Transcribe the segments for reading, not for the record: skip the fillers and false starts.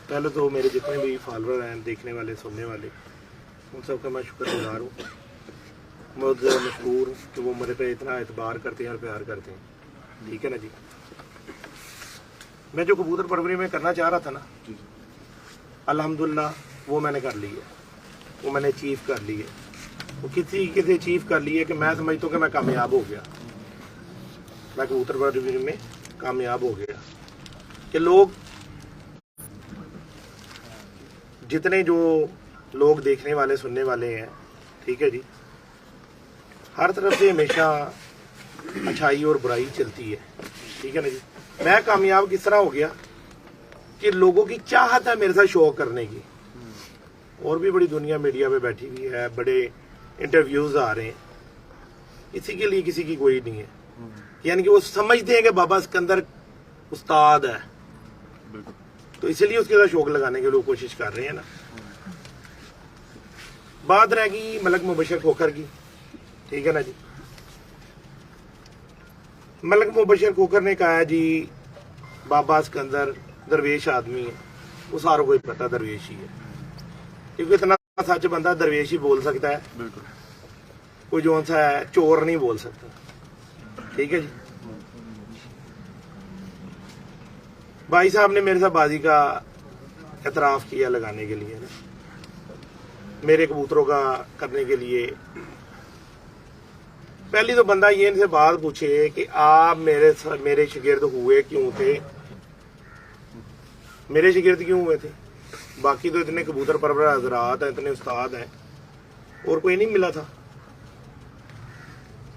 पहले तो मेरे जितने भी फॉलोअर हैं, देखने वाले, सुनने वाले, उन सबका मैं शुक्रगुजार हूँ। बहुत ज़्यादा मशहूर हूँ कि वो मेरे पे इतना एतबार करते हैं और प्यार करते हैं। ठीक है ना जी। मैं जो कबूतर परवरी में करना चाह रहा था ना, अल्हम्दुलिल्लाह वो मैंने कर ली है, वो मैंने अचीव कर ली है। वो किसी से अचीव कर ली है कि मैं समझता हूँ कि मैं कामयाब हो गया, मैं कबूतर परवरी में कामयाब हो गया। कि लोग जितने जो लोग देखने वाले, सुनने वाले हैं, ठीक है जी, हर तरफ से हमेशा अच्छाई और बुराई चलती है। ठीक है ना जी। मैं कामयाब किस तरह हो गया कि लोगों की चाहत है मेरे साथ शो करने की। और भी बड़ी दुनिया मीडिया पे बैठी हुई है, बड़े इंटरव्यूज आ रहे हैं, इसी के लिए किसी की कोई नहीं है। यानी कि वो समझते हैं कि बाबा सिकंदर उस्ताद है, तो इसलिए उसके साथ शौक लगाने के लोग कोशिश कर रहे हैं ना। बात रहेगी मलक मुबशर खोखर की। ठीक है ना जी। मलक मुबशर खोखर ने कहा जी बाबा सिकंदर दरवेश आदमी है, वो सारों को ही पता दरवेश ही है, क्योंकि इतना सच बंदा दरवेश ही बोल सकता है। बिल्कुल। कोई जो सा है चोर नहीं बोल सकता। ठीक है जी। भाई साहब ने मेरे साथ बाजी का एतराफ किया लगाने के लिए ना, मेरे कबूतरों का करने के लिए। पहली तो बंदा ये इनसे बात पूछे कि आप मेरे शागिर्द हुए क्यों थे, मेरे शागिर्द क्यों हुए थे? बाकी तो इतने कबूतर परवर हजरात हैं, इतने उस्ताद हैं, और कोई नहीं मिला था।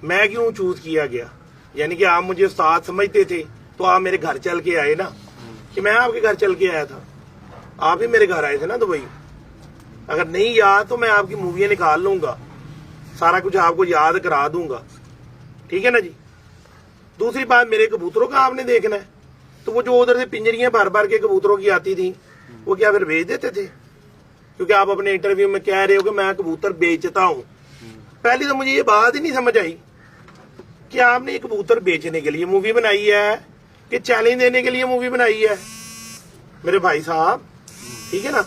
मैं क्यों चूज किया गया? यानी कि आप मुझे उस्ताद समझते थे तो आप मेरे घर चल के आए ना, कि मैं आपके घर चल के आया था। आप ही मेरे घर आए थे ना दुबई। अगर नहीं याद तो मैं आपकी मूवियां निकाल लूंगा, सारा कुछ आपको याद करा दूंगा। ठीक है ना जी। दूसरी बात, मेरे कबूतरों का आपने देखना है, तो वो जो उधर से पिंजरियां भर भर के कबूतरों की आती थी, वो क्या फिर बेच देते थे? क्योंकि आप अपने इंटरव्यू में कह रहे हो कि मैं कबूतर बेचता हूं। पहले तो मुझे ये बात ही नहीं समझ आई कि आपने कबूतर बेचने के लिए मूवी बनाई है कि चैलेंज देने के लिए मूवी बनाई है मेरे भाई साहब। ठीक है ना।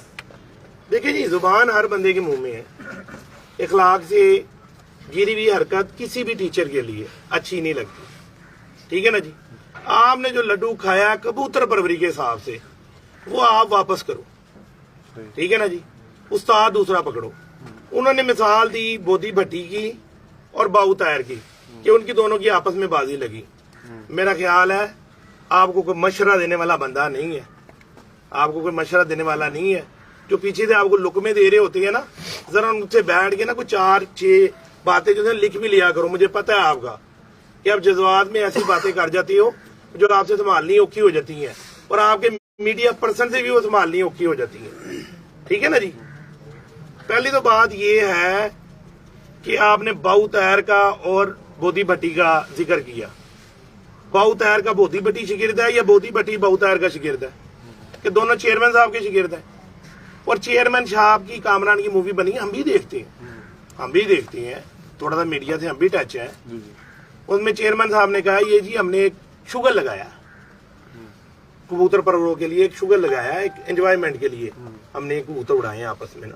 देखिए जी, जुबान हर बंदे के मुंह में है। इखलाक से गिरी हुई हरकत किसी भी टीचर के लिए अच्छी नहीं लगती। ठीक है ना जी। आपने जो लड्डू खाया कबूतर परवरी के हिसाब से, वो आप वापस करो। ठीक है ना जी। उस्ताद दूसरा पकड़ो। उन्होंने मिसाल दी बोधी भट्टी की और बाऊ तायर की, कि उनकी दोनों की आपस में बाजी लगी। मेरा ख्याल है आपको कोई मशवरा देने वाला बंदा नहीं है, आपको कोई मशवरा देने वाला नहीं है। जो पीछे से आपको लुकमे दे रहे होते हैं ना, जरा उनसे बैठ के ना कुछ 4-6 बातें जो है लिख भी लिया करो। मुझे पता है आपका कि आप जज्बात में ऐसी बातें कर जाती हो जो आपसे संभालनी औखी हो जाती हैं, और आपके मीडिया पर्सन से भी वो संभालनी औखी हो जाती है। ठीक है ना जी। पहली तो बात ये है कि आपने बाऊ तायर का और बोधी भट्टी का जिक्र किया। बाऊ तायर का बोधी भट्टी शागिर्द है या बोधी भट्टी बाऊ तायर का शागिर्द है? कि दोनों चेयरमैन साहब के शागिर्द हैं। और चेयरमैन साहब की कामरान की मूवी बनी, हम भी देखते हैं, हम भी देखते हैं, थोड़ा सा मीडिया से हम भी टच है। उसमें चेयरमैन साहब ने कहा ये जी हमने एक शुगर लगाया कबूतर परवरों के लिए, एक शुगर लगाया एक एंजॉयमेंट के लिए, हमने एक कबूतर उड़ाए हैं आपस में ना।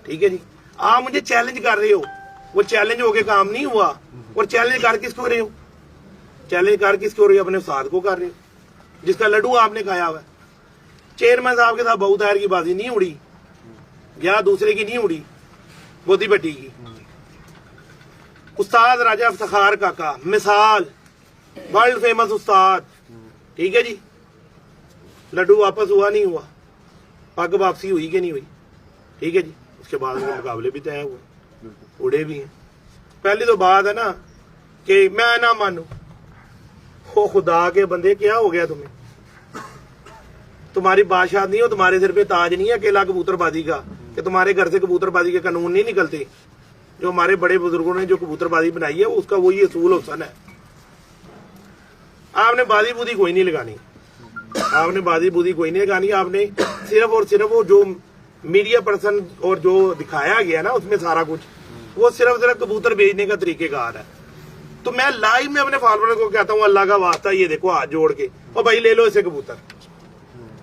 ठीक है जी। आप मुझे चैलेंज कर रहे हो, वो चैलेंज होके काम नहीं हुआ। और चैलेंज कर किसको रहे हो? चैलेंज कर किसको रहे हो? अपने उस्ताद को कर रहे हो जिसका लड्डू आपने खाया हुआ है। चेयरमैन साहब के साथ बाऊ तायर की बाजी नहीं उड़ी, या दूसरे की नहीं उड़ी, बोधी भट्टी की। उस्ताद राजा इफ्तिखार काका मिसाल, वर्ल्ड फेमस उस्ताद। ठीक है जी। लड्डू वापस हुआ नहीं हुआ, पग वापसी हुई कि नहीं हुई? ठीक है जी। उसके बाद में मुकाबले भी तय हुए, उड़े भी हैं। पहली तो बात है ना कि मैं ना मानू, हो खुदा के बंदे क्या हो गया तुम्हें? तुम्हारी बादशाह नहीं हो, तुम्हारे सिर पे ताज नहीं है अकेला कबूतरबाजी का, कि तुम्हारे घर से कबूतरबाजी के कानून नहीं निकलते। जो हमारे बड़े बुजुर्गों ने जो कबूतरबाजी बनाई है उसका वही असूल हुसन है। आपने बाजी बूदी कोई नहीं लगानी, आपने बाजी बूदी कोई नहीं लगानी। आपने सिर्फ और सिर्फ वो जो मीडिया पर्सन और जो दिखाया गया ना उसमें सारा कुछ, वो सिर्फ कबूतर बेचने का तरीकेकार है। तो मैं लाइव में अपने फॉलोअर को कहता हूँ अल्लाह का वास्ता ये देखो हाथ जोड़ के, और भाई ले लो इसे कबूतर,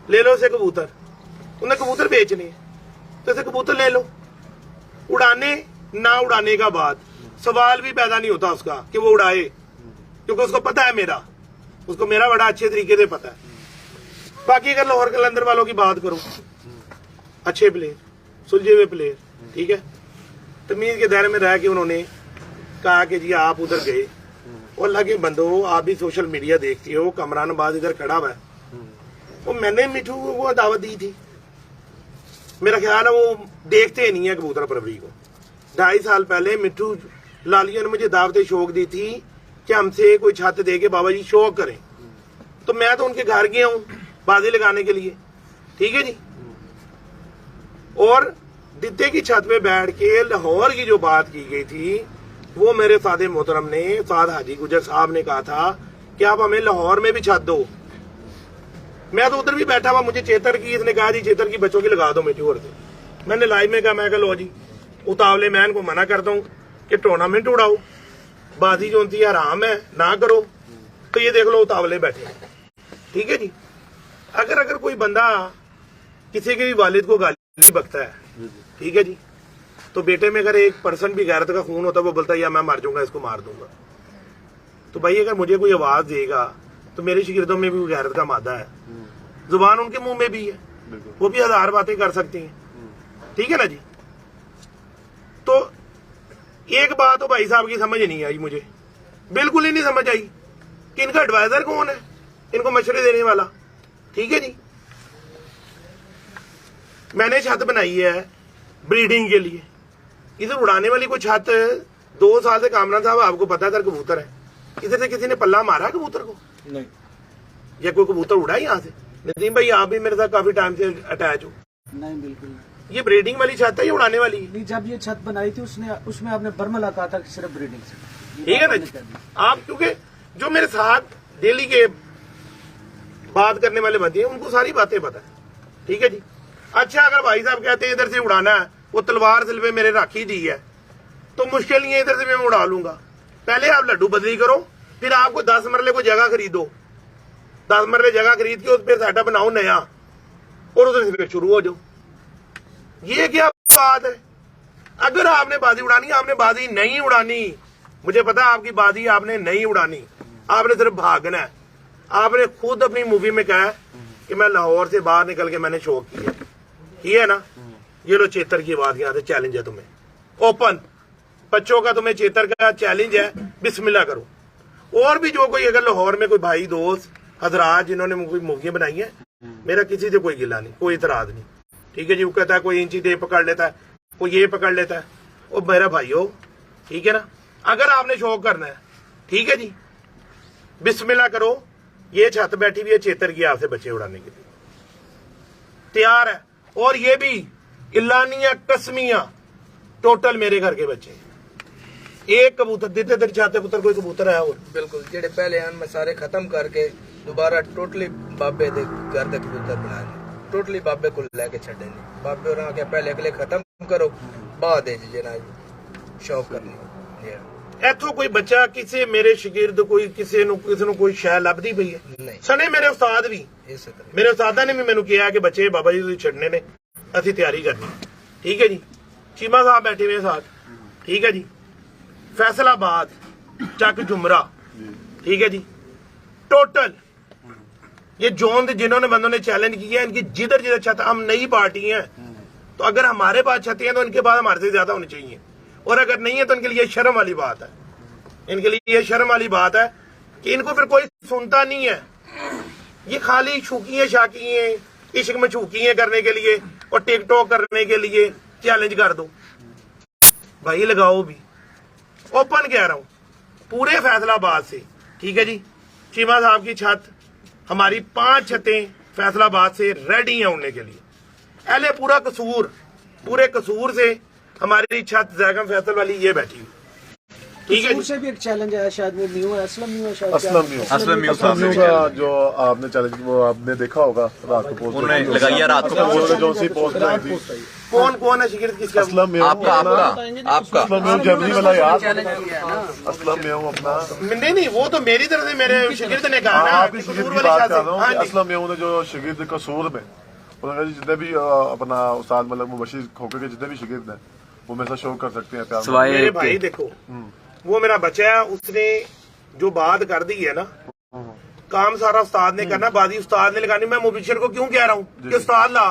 ले लो इसे कबूतर। उन्हें कबूतर बेचने तो ऐसे कबूतर ले लो। उड़ाने ना उड़ाने का बात सवाल भी पैदा नहीं होता उसका कि वो उड़ाए, क्योंकि उसको पता है उसको मेरा बड़ा अच्छे तरीके से पता है। बाकी अगर लाहौर कलंदर वालों की बात करो, अच्छे प्लेयर, सुलझे हुए प्लेयर, ठीक है, तमीज के दायरे में रह के उन्होंने कहा कि जी आप उधर गए, और अल्लाह के बंदो आप भी सोशल मीडिया देखती हो, कमरान बाज इधर खड़ा हुआ है, वो मैंने मिठू को दावत दी थी, मेरा ख्याल है वो देखते नहीं है कबूतर परवरी को। 2.5 साल पहले मिठू लालिया ने मुझे दावत शौक दी थी कि हमसे कोई छत दे के बाबा जी शौक करें, तो मैं तो उनके घर गया हूं बाजी लगाने के लिए, ठीक है जी। और दिद्दे की छत पे बैठ के लाहौर की जो बात की गई थी वो मेरे सादे मोहतरम ने साद हाजी गुजर साहब ने कहा था कि आप हमें लाहौर में भी छत दो। मैं तो उधर भी बैठा हुआ, मुझे चेतर की इसने कहा जी चेतर की बच्चों की लगा दो मेट्योर से, मैंने लाइव में कहा, मैं कहा लो जी उतावले मैं इनको मना करता हूँ कि टूर्नामेंट उड़ाओ, बाजी जो होती है हराम है ना करो, तो ये देख लो उतावले बैठे, ठीक है जी। अगर कोई बंदा किसी के भी वालिद को गाली बकता है, ठीक है जी, तो बेटे में अगर 1% भी गैरत का खून होता है वो बोलता है या मैं मर जाऊंगा इसको मार दूंगा। तो भाई अगर मुझे कोई आवाज देगा तो मेरे शिगिर्दों में भी गैरत का मादा है, जुबान उनके मुंह में भी है, वो भी 1000 बातें कर सकते हैं, ठीक है ना जी। तो एक बात तो भाई साहब की समझ नहीं आई, मुझे बिल्कुल ही नहीं समझ आई कि इनका एडवाइजर कौन है इनको मशवरे देने वाला, ठीक है जी। मैंने छत बनाई है ब्रीडिंग के लिए, इधर उड़ाने वाली कोई छत 2 साल से कामरान साहब आपको पता है कबूतर है, इधर से किसी ने पल्ला मारा कबूतर को नहीं, या कोई कबूतर उड़ा यहाँ से? नदीम भाई आप भी मेरे साथ काफी टाइम से अटैच हो। नहीं बिल्कुल नहीं। ये ब्रीडिंग वाली छत है, ये उड़ाने वाली है? नहीं, जब ये छत बनाई थी उसमें आपने बर्मला कहा था कि सिर्फ ब्रीडिंग से, ठीक है ना जी। आप क्योंकि जो मेरे साथ डेली के बात करने वाले बंदे हैं उनको सारी बातें पता है, ठीक है जी। अच्छा अगर भाई साहब कहते हैं इधर से उड़ाना है, वो तलवार सिलवे मेरे राखी दी है, तो मुश्किल नहीं है, इधर से मैं उड़ा लूंगा। पहले आप लड्डू बदली करो, फिर आपको 10 मरले को जगह खरीदो, 10 मरले जगह खरीद के उस पर सेटअप बनाओ नया, और उधर से फिर शुरू हो जाओ। ये क्या बात है? अगर आपने बाजी उड़ानी, आपने बाजी नहीं उड़ानी, मुझे पता है आपकी बाजी आपने नहीं उड़ानी, आपने सिर्फ भागना है। आपने खुद अपनी मूवी में कहा कि मैं लाहौर से बाहर निकल के मैंने शौक किया, ये है ना। ये लो चेतर की बात, यहाँ से चैलेंज है तुम्हें, ओपन बच्चों का तुम्हें चेतर का चैलेंज है, बिस्मिल्लाह करो। और भी जो कोई अगर लाहौर में कोई भाई दोस्त हजरात जिन्होंने कोई मूवियां बनाई है, मेरा किसी से कोई गिला नहीं, कोई इतराज नहीं, ठीक है जी। वो कहता है कोई इंची दे पकड़ लेता है, कोई ये पकड़ लेता है, वो मेरा भाई हो, ठीक है ना। अगर आपने शौक करना है, ठीक है जी, बिस्मिल्लाह करो। ये छत बैठी हुई है चेतर की आपसे बच्चे उड़ाने के लिए तैयार है, और ये भी इलानिया कसमिया टोटल मेरे घर के बच्चे। एक कबूतर देते तेरे चाहते पुत्र कोई कबूतर है और बिल्कुल जेडे पहले आन में सारे खत्म करके दोबारा टोटली बाबे दे घर दे कबूतर बनाए, टोटली बाबे को लेके छड़े नहीं, बाबे और आके पहले अगले खत्म करो बाद जना शौक करनी। इथों कोई बच्चा किसी मेरे शिगिर्द कोई किसी कोई शह लभदी पई है सने मेरे उस्ताद भी, मेरे उस्तादा ने भी मैनू कहा कि बच्चे बाबा जी तुसीं छड़ने ने, असीं तैयारी करनी, ठीक है जी। चीमा साहब बैठे हुए साथ, ठीक है जी। फैसलाबाद चक जुमरा, ठीक है जी, टोटल ये जोन जिन्होंने बंदों ने चैलेंज किया है, इनकी जिधर जिधर छत, हम नई पार्टी हैं तो अगर हमारे पास छतें हैं तो इनके पास हमारे से ज्यादा होनी चाहिए, और अगर नहीं है तो इनके लिए शर्म वाली बात है, इनके लिए शर्म वाली बात है कि इनको फिर कोई सुनता नहीं है। ये खाली छूकियां शाकियां इश्क में छूकियां करने के लिए और टिकटॉक करने के लिए चैलेंज कर दो भाई, लगाओ भी। ओपन कह रहा हूं पूरे फैसलाबाद से, ठीक है जी। चीमा साहब की छत, हमारी 5 छतें फैसलाबाद से रेडी हैं उड़ने के लिए। पहले पूरे कसूर से हमारी छत जैगम फैसल वाली ये बैठी हुई, ठीक है। से भी एक चैलेंज आया, शायद वो म्यू है, असलम म्यू है, शायद असलम म्यू का जो आपने चैलेंज वो आपने देखा होगा, रात को पोस्ट उन्होंने लगाई है, रात को जो सी पोस्ट आई थी। कौन है शिगिर्द किसका? असलम म्यू, आपका असलम म्यू जर्मनी वाला यार, असलम म्यू अपना नहीं वो तो मेरी तरफ से मेरे शिगिर्द ने कहा ना, आप शिगिर्द की बात कर रहा हूँ। असलम म्यू ने जो शिगिर्द कसूर में उन्होंने कहा जितने भी अपना उस्ताद मतलब मुबशिर खोखे के जितने भी शिगिर्द हैं वो मेरे साथ शो कर सकते हैं प्यार। मेरे भाई देखो वो मेरा बच्चा है, उसने जो बात कर दी है ना, काम सारा उस्ताद ने करना, बाजी उस्ताद ने लगानी। मैं मुबशिर को क्यों कह रहा हूँ कि उस्ताद ला,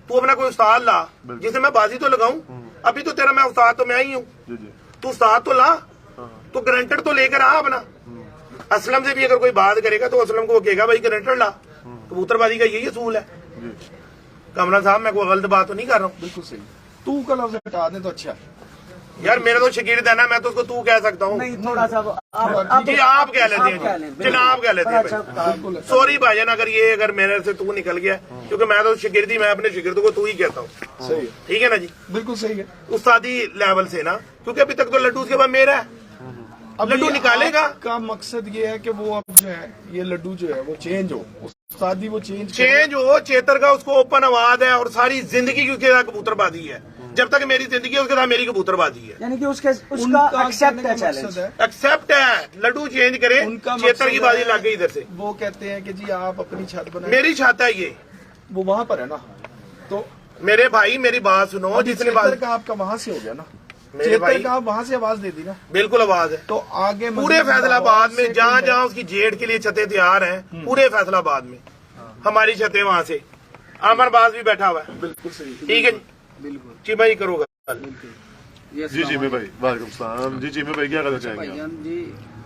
तू अपना कोई उस्ताद ला जिसे मैं बाजी तो लगाऊं। अभी तो तेरा मैं उस्ताद तो मैं ही हूँ, तू उस्ताद तो ला, तो गारंटर तो लेकर आ अपना। असलम से भी अगर कोई बात करेगा तो असलम को वो कहेगा भाई गारंटर ला। कबूतरबाजी का यही असूल है। कमरा साहब मैं कोई गलत बात तो नहीं कर रहा हूँ। बिल्कुल सही। तू का लफ्ज हटा दे तो अच्छा है। यार मेरा तो शकीर्द है ना, मैं तो उसको तू कह सकता हूँ। नहीं थोड़ा सा जी आप कह लेते हैं, जनाब कह लेते हैं। सॉरी भाईजान अगर मेरे से तू निकल गया, क्योंकि मैं तो शिगिर्दी, मैं अपने शिगिर्दों को तू ही कहता हूँ। सही है, ठीक है ना जी, बिल्कुल सही है। उस्तादी लेवल से ना, क्योंकि अभी तक तो लड्डू उसके बाद मेरा है। अब लड्डू निकालेगा का मकसद ये है कि वो अब जो है ये लड्डू जो है वो चेंज हो, उस्तादी वो चेंज हो। चेतर का उसको ओपन आवाज है और सारी जिंदगी की उसके साथ कबूतरबाजी है। जब तक मेरी जिंदगी है उसके साथ मेरी कबूतरबाजी है। यानी कि उसका एक्सेप्ट है, चैलेंज एक्सेप्ट है, लड्डू चेंज करे। चेतर की बाजी लग गई इधर से। वो कहते हैं कि जी आप अपनी छत बनाए, मेरी छत है ये, वो वहाँ पर है ना। तो मेरे भाई मेरी बात सुनो, जिसने बात का आपका वहाँ से हो गया ना, मेरे भाई का आप वहाँ से आवाज दे दी ना, बिल्कुल आवाज है। तो आगे पूरे फैसलाबाद में जहाँ जहाँ उसकी जेड़ के लिए छतें तैयार हैं, पूरे फैसलाबाद में हमारी छतें वहाँ से। अमर बाज भी बैठा हुआ है। बिल्कुल सही, ठीक है बिल्कुल जी भाई करोगा। जी जी मैं भाई वालेकुम सलाम। जी जी मैं भाई क्या कहना चाहेंगे ਭਾਈਜਾਨ ਜੀ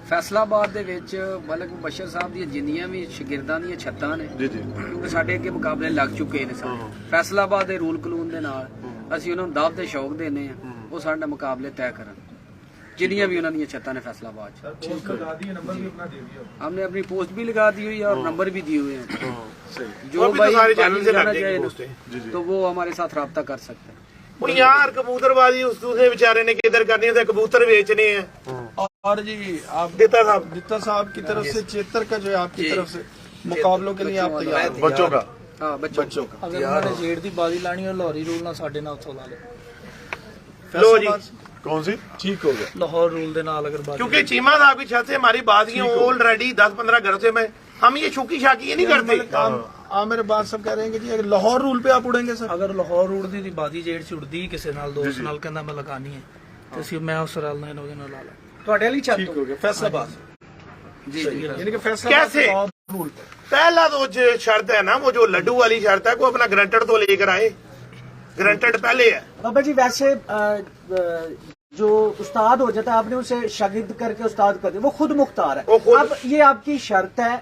ਫੈਸਲਾਬਾਦ ਦੇ ਵਿੱਚ ਮਲਕ ਬਸ਼ਰ ਸਾਹਿਬ ਦੀਆਂ ਜਿੰਨੀਆਂ ਵੀ ਸ਼ਾਗਿਰਦਾਂ ਦੀਆਂ ਛੱਤਾਂ ਨੇ, जी जी ਕਿਉਂਕਿ ਸਾਡੇ ਅੱਗੇ ਮੁਕਾਬਲੇ ਲੱਗ ਚੁੱਕੇ ਨੇ ਸਾਰੇ ਫੈਸਲਾਬਾਦ ਦੇ ਰੂਲ ਕਾਨੂੰਨ ਦੇ ਨਾਲ, ਅਸੀਂ ਉਹਨਾਂ ਨੂੰ ਦਾਅਵਤ ਤੇ ਸ਼ੌਕ ਦਿੰਦੇ ਆ ਉਹ ਸਾਡੇ ਨਾਲ ਮੁਕਾਬਲੇ ਤੈਅ ਕਰਨ, ਜਿੰਨੀਆਂ ਵੀ ਉਹਨਾਂ ਦੀਆਂ ਛੱਤਾਂ ਨੇ ਫੈਸਲਾਬਾਦ 'ਚ। हमने अपनी पोस्ट भी लगा दी हुई है और नंबर भी दिए हुए हैं। जो अभी तो भाई सारे चैनल से जाना लग चाहे जाएंगे ना, तो वो हमारे साथ राब्ता कर सकते हैं। वो यार कबूतरबाजी उसने बेचारे ने किधर करनी है, कबूतर बेचने हैं। और जी आप दिता साहब, दित्ता साहब की तरफ से चेतर का जो है आपकी तरफ से मुकाबलों के लिए आप तैयार हैं? बच्चों का हाँ बच्चों का अगर उन्होंने जेड़ ਦੀ ਬਾਜ਼ੀ ਲਾਣੀ ਹੋ ਲਾਹੌਰੀ ਰੂਲ ਨਾਲ ਸਾਡੇ ਨਾਲ ਉੱਥੋਂ ਲਾ ਲੇ। लो जी, कौन सी ठीक हो गया। ਲਾਹੌਰ ਰੂਲ ਦੇ ਨਾਲ ਅਗਰ ਬਾਜ਼ੀ क्योंकि चीमा साहब की छत से हमारी बाजियां ऑलरेडी 10-15 घरों से मैं हम ये छुकी शाकी ये नहीं करते। मेरे बात सब कह रहे हैं कि जी अगर लाहौर रूल पे आप उड़ेंगे सर, ਅਗਰ ਲਾਹੌਰ ਰੂਲ ਦੀ ਬਾਜ਼ੀ ਜੇੜ ਚ ਉੜਦੀ ਕਿਸੇ ਨਾਲ ਦੋਸਤ ਨਾਲ ਕਹਿੰਦਾ ਮੈਂ ਲਗਾਣੀ ਹੈ ਤੇ ਅਸੀਂ ਮੈਂ ਉਸ ਨਾਲ ਨਾਲ ਉਹਦੇ ਨਾਲ ਲਾ ਲਾਂ। ਤੁਹਾਡੇ ਵਾਲੀ छत हो गया फैसलाबाद। जी जी यानी कि फैसलाबाद कैसे? रूल पे पहला तो जो शर्त है ना, वो जो लड्डू वाली शर्त है, को अपना ग्रंटेड तो लेकर आए। ग्रंटेड पहले है। बाबा जी वैसे जो उस्ताद हो जाता है आपने उसे शागिर्द करके उस्ताद कर दिया, वो खुद मुख्तार है। वो खुद- अब ये आपकी शर्त है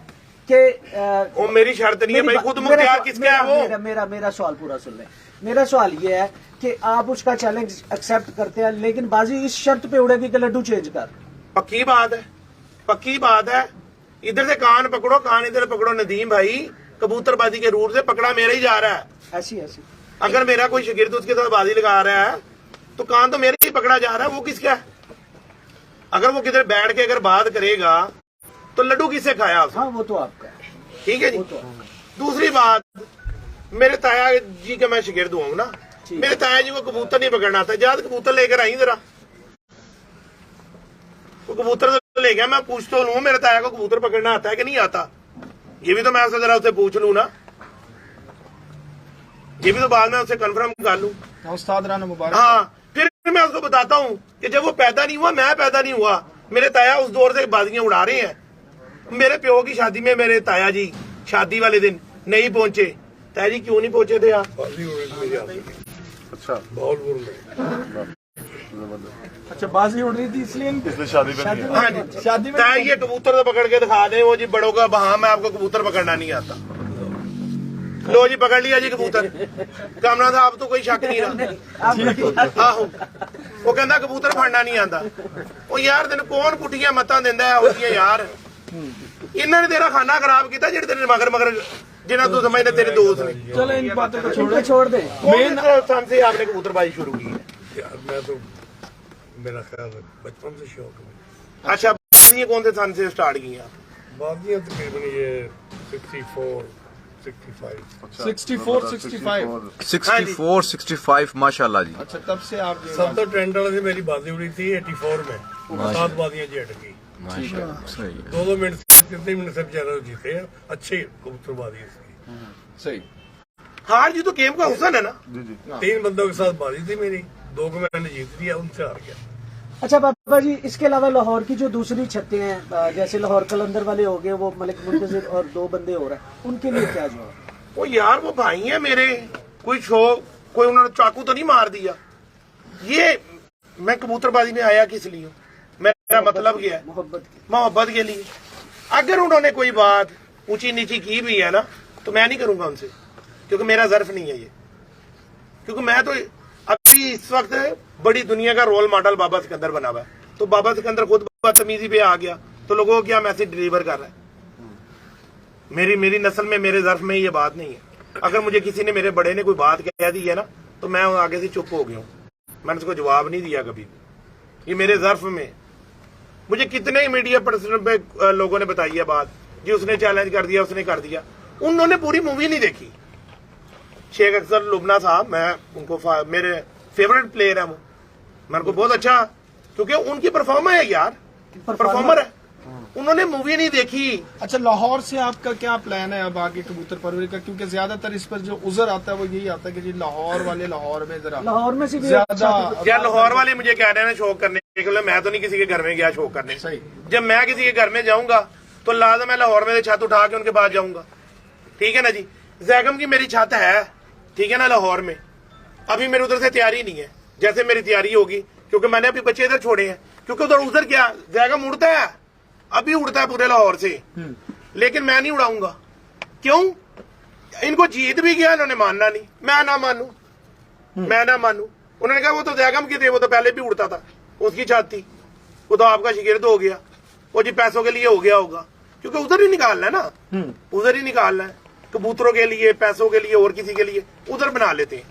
कि वो मेरी शर्त नहीं है भाई, खुद मुख्तियार किसका है वो। मेरा सवाल पूरा सुन लें। मेरा सवाल ये है कि आप उसका चैलेंज एक्सेप्ट करते हैं, लेकिन बाजी इस शर्त पे उड़ेगी कि लड्डू चेंज कर। पक्की बात है, पक्की बात है। इधर से कान पकड़ो, कान इधर पकड़ो। नदीम भाई कबूतरबाजी के रूल से पकड़ा मेरा ही जा रहा है। ऐसी ऐसी अगर मेरा कोई शिगिर्द उसके साथ बाजी लगा रहा है तो कान तो मेरे ही पकड़ा जा रहा है, वो किसका है? अगर वो किधर बैठ के अगर बात करेगा तो लड्डू किससे खाया उसने? हाँ वो तो आपका है, ठीक है जी। वो तो आपका है। दूसरी बात, मेरे ताया जी का मैं शिगिर्द हूँ ना, मेरे ताया जी को कबूतर नहीं पकड़ना आता। जाद कबूतर लेकर आई जरा, वो कबूतर तो ले गया। मैं पूछ तो लूँ मेरे ताया को कबूतर पकड़ना आता है कि नहीं आता, ये भी तो मैं उससे जरा उससे पूछ लूँ ना, ये भी तो बाद में उससे कंफर्म कर लूँ। उस्ताद राना मुबारक। हाँ, फिर मैं उसको बताता हूँ कि जब वो पैदा नहीं हुआ, मैं पैदा नहीं हुआ, मेरे ताया उस दौर से बाजियां उड़ा रहे हैं। मेरे प्यो की शादी में मेरे ताया जी शादी वाले दिन नहीं पहुंचे। ताया जी क्यों नहीं पहुंचे थे आप? अच्छा अच्छा बाजी उड़ रही थी इसलिए इसलिए शादी पे नहीं है। हाँ जी, शादी में ताया ये कबूतर तो पकड़ के दिखा दे। वो जी बड़ों का बहा, मैं आपको कबूतर पकड़ना नहीं आता। लो जी पकड़ लिया जी कबूतर। कामना था, आप तो कोई शक नहीं रहा। आहो, वो कहना कबूतर फड़ना नहीं आता। वो यार तेन कौन पुठियां मतां दिंदा है होदियां यार। इन्होंने तेरा खाना खराब किया जेड़े तेरे मगर मगर जिन्हें तू समझदे तेरे दोस्त ने। चलो इन बातों को इनको छोड़ दे। मेन स्थान से आपने कबूतरबाजी शुरू की है? यार मैं तो मेरा ख्याल है बचपन से शौक है। अच्छा, ये कौन से स्थान से स्टार्ट की आप? बाजियां तकरीबन ये 64 65। 64 65। 64 65 माशाल्लाह जी। अच्छा तब से आप सब तो ट्रेंड वाले से मेरी बाजी उड़ी थी 84 में, 7 बाजियां जी अट गई। माशाल्लाह सही है। 2-2 मिनट 3 मिनट से बेचारा जीते हैं। अच्छी कबूतरबाजी इसकी। सही। हार जी तो गेम का हुसन है ना। जी जी 3 बंदों के साथ बाजी थी मेरी, 2 को मैंने जीत दिया, उनसे हार गया। अच्छा बाबा जी, इसके अलावा लाहौर की जो दूसरी छतें हैं, जैसे लाहौर कलंदर वाले हो गए, वो मलिक मुंतजिर और 2 बंदे हो रहे हैं, उनके लिए क्या जो है? वो यार वो भाई है मेरे, कोई कोई उन्होंने चाकू तो नहीं मार दिया। ये मैं कबूतरबाजी में आया किस लिए हूँ, मेरा मतलब क्या है, मोहब्बत के लिए। अगर उन्होंने कोई बात ऊंची नीची की भी है ना, तो मैं नहीं करूंगा उनसे, क्योंकि मेरा ज़र्फ नहीं है ये। क्योंकि मैं तो अभी इस वक्त बड़ी दुनिया का रोल मॉडल बाबा सिकंदर बना हुआ है, तो बाबा सिकंदर खुद बदतमीजी पे आ गया तो लोगों को क्या मैसेज डिलीवर कर रहा है। मेरी नस्ल में, मेरे ज़र्फ में ये बात नहीं है। अगर मुझे किसी ने, मेरे बड़े ने कोई बात कह दी है ना, तो मैं आगे से चुप हो गया हूँ, मैंने उसको जवाब नहीं दिया कभी। ये मेरे ज़र्फ में, मुझे कितने ही मीडिया पर्सन पे लोगों ने बताई है बात जी, उसने चैलेंज कर दिया, उसने कर दिया। उन्होंने पूरी मूवी नहीं देखी। शेख अख्तर लुबना साहब, मैं उनको मेरे फेवरेट प्लेयर है वो, मेरे को बहुत अच्छा, क्योंकि उनकी परफॉर्मर है यार, परफॉर्मर है। उन्होंने मूवी नहीं देखी। अच्छा, लाहौर से आपका क्या प्लान है अब आगे कबूतर परवरी का? क्योंकि ज्यादातर इस पर जो उज़र आता है वो यही आता है कि जी लाहौर वाले लाहौर में जरा लाहौर में से ज्यादा। क्या लाहौर वाले मुझे कह रहे हैं शौक करने के लिए? मैं तो नहीं किसी के घर में गया शौक करने। सही। जब मैं किसी के घर में जाऊंगा तो लाजम मैं लाहौर में से छत उठा के उनके पास जाऊंगा, ठीक है ना जी। जैगम की मेरी छत है, ठीक है ना, लाहौर में। अभी मेरी उधर से तैयारी नहीं है, जैसे मेरी तैयारी होगी, क्योंकि मैंने अभी बच्चे इधर छोड़े हैं, क्योंकि उधर क्या जैगम उड़ता है, अभी उड़ता है पूरे लाहौर से, लेकिन मैं नहीं उड़ाऊंगा। क्यों? इनको जीत भी गया, इन्होंने मानना नहीं, मैं ना मानू। उन्होंने कहा वो तो जैगम की थे, वो तो पहले भी उड़ता था, उसकी छत थी, वो तो आपका शिगिर्द हो गया, वो जी पैसों के लिए हो गया होगा, क्योंकि उधर ही निकालना है ना, उधर ही निकालना है, कबूतरों के लिए, पैसों के लिए, और किसी के लिए उधर बना लेते हैं।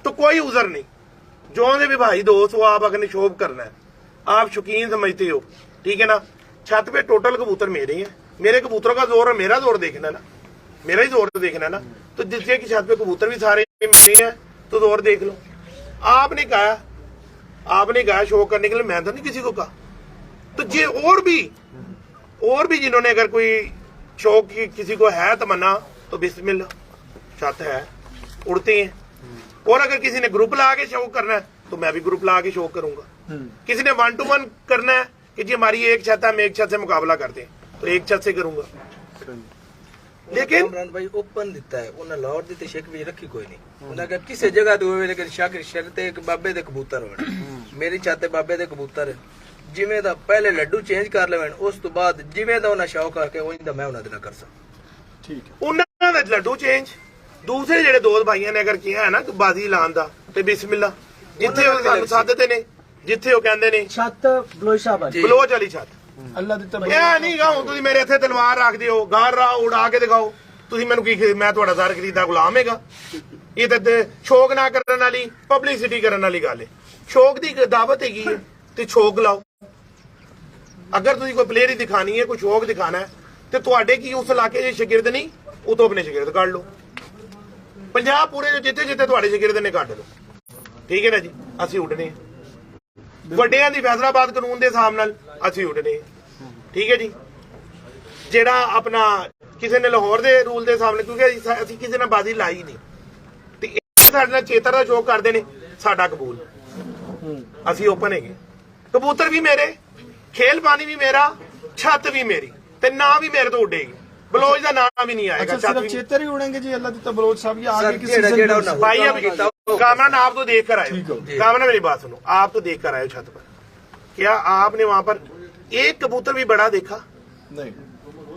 तो कोई उधर नहीं, जो ने भी भाई दोस्त, वो आप अगर शोभ करना है, आप शौकीन समझते हो, ठीक है ना। छत पे टोटल कबूतर मेरे हैं, मेरे कबूतरों का जोर है, मेरा जोर देखना ना, मेरा ही जोर देखना ना। तो जिसके की छत पे कबूतर भी सारे मेरे हैं, तो जोर देख लो। आपने कहा शो करने के लिए, मैं तो नहीं किसी को कहा। तो ये और भी जिन्होंने अगर कोई शौक की किसी को है तमन्ना, तो बिस्मिल्लाह, छत है, उड़ते हैं। और अगर किसी ने ग्रुप ला के शौक करना है, तो मैं भी ग्रुप ला के शौक करूंगा। किसी ने 1 to 1 करना है कि जी हमारी एक छत है, हम एक छत से मुकाबला करते हैं, तो एक छत से करूंगा। लेकिन इमरान भाई ओपन दिता है, उन्हें लाहौर दी शेख भी रखी कोई नहीं, उन्हें कहा किसी जगह तो होवे, लेकिन शाकिर शर्त है कि बाबे दे कबूतर होने। मेरी छत बाबे दे कबूतर है, जिवें दा पहले लड्डू चेंज कर लेवन, उस तो बाद जिवें दा उन्हें शौक आके उइंदा मैं उन्हें ना कर सकता। ठीक है, उन्होंने लड्डू चेंज दूसरे जेडे दोस्त भाइयों ने अगर किया है ना बाजी लान दा, ते बिस्मिल्लाह, जिथे वो सानू साधते ने, जिथे वो कहंदे ने छत बलोच साहब बलोच वाली छत। अल्लाह ਦਿੱਤਾ ਇਹ ਨਹੀਂ ਗਾ ਹੁਣ ਤੁਸੀਂ ਮੇਰੇ ਇੱਥੇ ਤਲਵਾਰ ਰੱਖਦੇ ਹੋ, ਗਾਰ ਰਾ ਉਡਾ ਕੇ ਦਿਖਾਓ, ਤੁਸੀਂ ਮੈਨੂੰ ਕੀ ਮੈਂ ਤੁਹਾਡਾ ਜ਼ਾਰ ਖਰੀਦਾ ਗੁਲਾਮ ਹੈਗਾ? ਇਹ ਤਾਂ ਸ਼ੌਕ ਨਾ ਕਰਨ ਵਾਲੀ, ਪਬਲਿਸਿਟੀ ਕਰਨ ਵਾਲੀ ਗੱਲ ਹੈ। ਸ਼ੌਕ ਦੀ ਦਾਵਤ ਹੈਗੀ ਹੈ ਤੇ ਸ਼ੌਕ ਲਾਓ। ਅਗਰ ਤੁਸੀਂ ਕੋਈ ਪਲੇਅਰ ਹੀ ਦਿਖਾਣੀ ਹੈ, ਕੋਈ ਸ਼ੌਕ ਦਿਖਾਣਾ ਹੈ, ਤੇ ਤੁਹਾਡੇ ਕੀ ਉਸ ਇਲਾਕੇ ਦੇ ਸ਼ਾਗਿਰਦ ਨਹੀਂ, ਉਹ ਤੋਂ ਆਪਣੇ ਸ਼ਾਗਿਰਦ ਕੱਢ ਲਓ। ਪੰਜਾਬ ਪੂਰੇ ਜਿੱਥੇ ਜਿੱਥੇ ਤੁਹਾਡੇ ਸ਼ਾਗਿਰਦ ਨੇ ਕੱਢ ਲਓ, ਠੀਕ ਹੈ ਨਾ ਜੀ। ਅਸੀਂ ਉੱਡਨੇ ਵੱਡਿਆਂ ਦੀ ਫੈਸਲਾਬਾਦ ਕਾਨੂੰਨ ਦੇ ਹਿਸਾਬ ਨਾਲ ਅਸੀਂ ਉੱਡਨੇ, ਠੀਕ ਹੈ ਜੀ। ਜਿਹੜਾ ਆਪਣਾ ਕਿਸੇ ਨੇ ਲਾਹੌਰ ਦੇ ਰੂਲ ਦੇ ਹਿਸਾਬ ਨਾਲ, ਕਿਉਂਕਿ ਅਸੀਂ ਕਿਸੇ ਨਾਲ ਬਾਜ਼ੀ ਲਾਈ ਨਹੀਂ, ਤੇ ਇਹ ਸਾਡੇ ਨਾਲ ਚੇਤਰ ਦਾ ਸ਼ੌਕ ਕਰਦੇ ਨੇ, ਸਾਡਾ ਕਬੂਲ, ਅਸੀਂ ਓਪਨ ਹੈਗੇ। ਕਬੂਤਰ ਵੀ ਮੇਰੇ, ਖੇਲ ਪਾਣੀ ਵੀ ਮੇਰਾ, ਛੱਤ ਵੀ ਮੇਰੀ, ਤੇ ਨਾ ਵੀ ਮੇਰੇ ਤੋਂ ਉੱਡੇਗੀ। ਬਲੋਚ ਦਾ ਨਾਮ ਵੀ ਨਹੀਂ ਆਏਗਾ। अच्छा, सिर्फ चेतर ही उड़ेंगे जी अल्लाह ਦਿੱਤਾ बलोच साहब? ये आगे की सीजन भाई अब कामरान आप तो देख कर आए, कामरान मेरी बात सुनो, आप तो देख कर आए छत पर, क्या आपने वहां पर एक कबूतर भी बड़ा देखा? नहीं,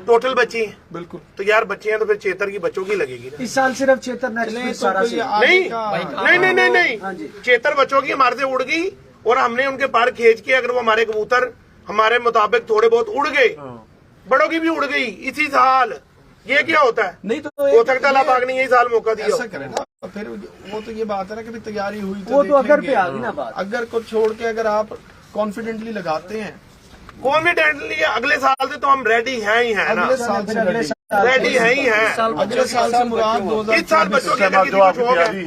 टोटल बच्चे हैं, बिल्कुल। तो यार बच्चे हैं तो फिर चेतर की बच्चों की लगेगी ना। इस साल सिर्फ चेतर नेक्स्ट सारा से नहीं, चेतर बच्चों की हमारे से उड़ गई, और हमने उनके पर खींच के, अगर वो हमारे कबूतर हमारे मुताबिक थोड़े बहुत उड़ गए, बड़ों की भी उड़ गई इसी साल, ये क्या होता है? नहीं तो हो सकता अल्लाह पाक ने यही साल मौका दिया। ऐसा करें ना, फिर वो तो ये बात है ना कि भी तैयारी हुई वो तो अगर देखेंगे। पे आ गई ना बात। अगर को छोड़ के अगर आप कॉन्फिडेंटली लगाते हैं, कॉन्फिडेंटली अगले साल से तो हम रेडी हैं ही हैं ना, अगले साल से रेडी हैं ही हैं। अगले साल से मुराद इस साल बच्चों की अगर जो किसी को आपकी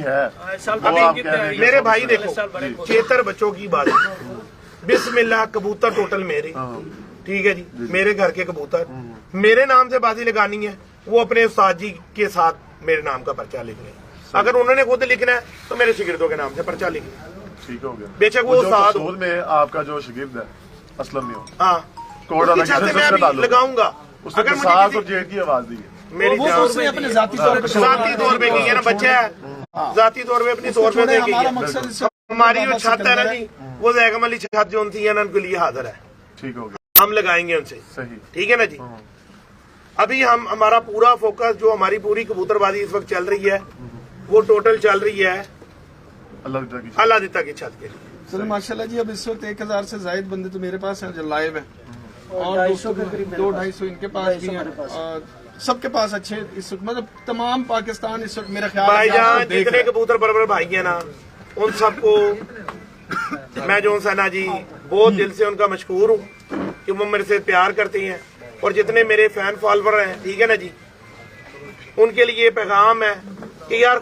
शौक तैयारी है, है अभी मेरे भाई देखो, चेतर बच्चों की बात, बिस्मिल्लाह, कबूतर टोटल मेरे, ठीक है जी, मेरे घर के कबूतर, मेरे नाम से बाजी लगानी है, वो अपने उस्ताद जी के साथ मेरे नाम का पर्चा लिख लें। अगर उन्होंने खुद लिखना है तो मेरे शिगिर्दों के नाम से पर्चा लिखे, ठीक हो गया। बेशक वो जो उस्ताद हो। कसूर में आपका जो शागिर्द है असलम नहीं हो, हाँ, कोड उसकी छत से मैं अभी लगाऊंगा। उसने अगर मुझे सास किसी और जेठ की आवाज दी है। मेरी वो तो उसने अपने जाती तौर पे जाती तौर पे की है ना, बच्चा है जाती तौर पे अपनी तौर पे छोड़े, देखी हमारा है। मकसद इससे हमारी जो छत है ना जी, वो जैगम अली छत जो उनकी है ना, उनके लिए हाजिर है, ठीक हो गया, हम लगाएंगे उनसे, सही। ठीक है ना जी। अभी हमारा पूरा फोकस, जो हमारी पूरी कबूतरबाजी इस वक्त चल रही है, वो टोटल चल रही है अल्लाह दिता की छत के लिए। चलो माशाल्लाह जी, अब इस वक्त 1000 से ज्यादा बंदे तो मेरे पास हैं जो लाइव है, और 250 के करीब मेरे 200-250 इनके पास भी हैं, और सबके पास अच्छे इस वक्त, मतलब तमाम पाकिस्तान इस वक्त मेरा ख्याल है कि भाईजान आपको देख जितने रहा है। कबूतर बरबर भाई हैं ना, उन सबको मैं जो सना जी बहुत दिल से उनका मशहूर हूँ कि वो मेरे से प्यार करती हैं, और जितने मेरे फैन फॉलोवर हैं, ठीक है ना जी, उनके लिए पैगाम है कि यार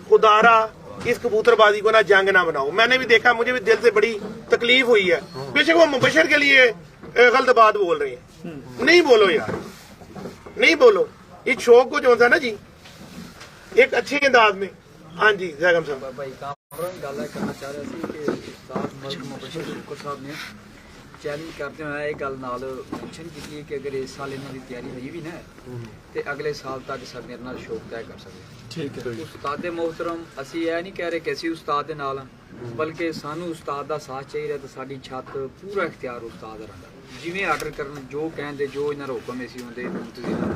खुदारा इस कबूतरबाजी को ना जंग ना बनाओ। मैंने भी देखा, मुझे भी दिल से बड़ी तकलीफ हुई है, बेशक वो मुबशर के लिए गलत बात बोल रही है, नहीं बोलो यार, नहीं बोलो। इस शौक को जो है ना जी, एक अच्छे अंदाज में। हाँ जी जैगम साहब, ਭਾਈ ਕਾਮਰਨ ਗੱਲ ਇਹ ਕਰਨਾ ਚਾਹ ਰਿਹਾ ਸੀ ਕਿ ਉਸਤਾਦ ਮਲਕ ਮੁਬਸ਼ਰ ਸ਼ੁਕਰ ਸਾਹਿਬ ਨੇ ਚੈਲੰਜ ਕਰਦੇ ਹੋਇਆ ਇਹ ਗੱਲ ਨਾਲ ਮੈਂਸ਼ਨ ਕੀਤੀ ਕਿ ਅਗਰ ਇਸ ਸਾਲ ਇਹਨਾਂ ਦੀ ਤਿਆਰੀ ਹੋਈ ਵੀ ਨਾ ਤੇ ਅਗਲੇ ਸਾਲ ਤੱਕ ਸਭ ਮੇਰੇ ਨਾਲ ਸ਼ੌਕ ਤੈਅ ਕਰ ਸਕਦੇ। ठीक है, ਉਸਤਾਦ ਮੁਹਤਰਮ ਅਸੀਂ ਇਹ ਨਹੀਂ ਕਹਿ ਰਹੇ ਕਿ ਅਸੀਂ ਉਸਤਾਦ ਦੇ ਨਾਲ ਹਾਂ, ਬਲਕਿ ਸਾਨੂੰ ਉਸਤਾਦ ਦਾ ਸਾਥ ਚਾਹੀਦਾ ਤੇ ਸਾਡੀ ਛੱਤ ਪੂਰਾ ਇਖਤਿਆਰ ਉਸਤਾਦ ਦਾ ਰਹਿੰਦਾ, ਜਿਵੇਂ ਆਰਡਰ ਕਰਨ ਜੋ ਕਹਿੰਦੇ ਜੋ ਇਹਨਾਂ ਦਾ ਹੁਕਮ ਸੀ ਹੁੰਦੇ ਮੁੰਤਜ਼ਰ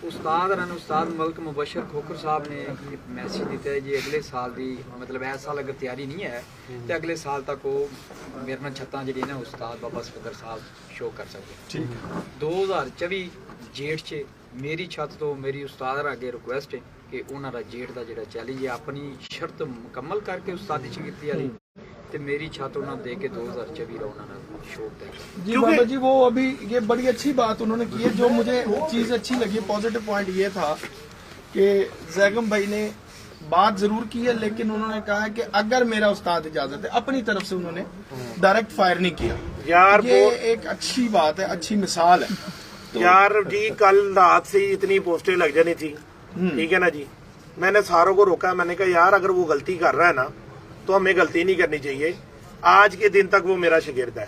ਉਸਤਾਦ ਰਨ ਉਸਤਾਦ ਮਲਕ ਮੁਬਸ਼ਰ ਖੋਖਰ ਸਾਹਿਬ ਨੇ ਮੈਸੇਜ ਦਿੱਤਾ ਹੈ ਜੀ ਅਗਲੇ ਸਾਲ ਦੀ ਮਤਲਬ ਇਸ ਸਾਲ ਅਗਰ ਤਿਆਰੀ ਨਹੀਂ ਹੈ ਤੇ ਅਗਲੇ ਸਾਲ ਤੱਕ ਉਹ ਮੇਰੇ ਨਾਲ ਛੱਤਾਂ ਜਿਹੜੀਆਂ ਨੇ ਉਸਤਾਦ ਬਾਬਾ ਸਫਦਰ ਸਾਹਿਬ ਸ਼ੋਅ ਕਰ ਸਕਦੇ। ठीक है। 2024 ਜੇਠ 'ਚ ਮੇਰੀ ਛੱਤ ਤੋਂ ਮੇਰੀ ਉਸਤਾਦ ਅੱਗੇ ਰਿਕੁਐਸਟ ਹੈ ਕਿ ਉਹਨਾਂ ਦਾ ਜੇਠ ਦਾ ਜਿਹੜਾ ਚੈਲੰਜ ਹੈ ਆਪਣੀ ਸ਼ਰਤ ਮੁਕੰਮਲ ਕਰਕੇ ਉਸਤਾਦੀ ਸ਼ਾਗਿਰਦੀ ਵਾਲੀ ਤੇ ਮੇਰੀ ਛੱਤ ਉਹਨਾਂ ਦੇ ਕੇ 2024 ਦਾ ਉਹਨਾਂ ਨਾਲ ਸ਼ੋਅ ਤੈਅ ਕਰ। जी बाबा जी, वो अभी ये बड़ी अच्छी बात उन्होंने की है। जो मुझे चीज अच्छी लगी, पॉजिटिव पॉइंट ये था कि जैगम भाई ने बात जरूर की है, लेकिन उन्होंने कहा है कि अगर मेरा उस्ताद इजाजत है, अपनी तरफ से उन्होंने डायरेक्ट फायर नहीं किया यार। ये एक अच्छी बात है, अच्छी मिसाल है। यार जी कल रात से ही इतनी पोस्टें लग जानी थी, ठीक है ना जी। मैंने सारों को रोका, मैंने कहा यार अगर वो गलती कर रहा है ना तो हमें गलती नहीं करनी चाहिए। आज के दिन तक वो मेरा शागिर्द है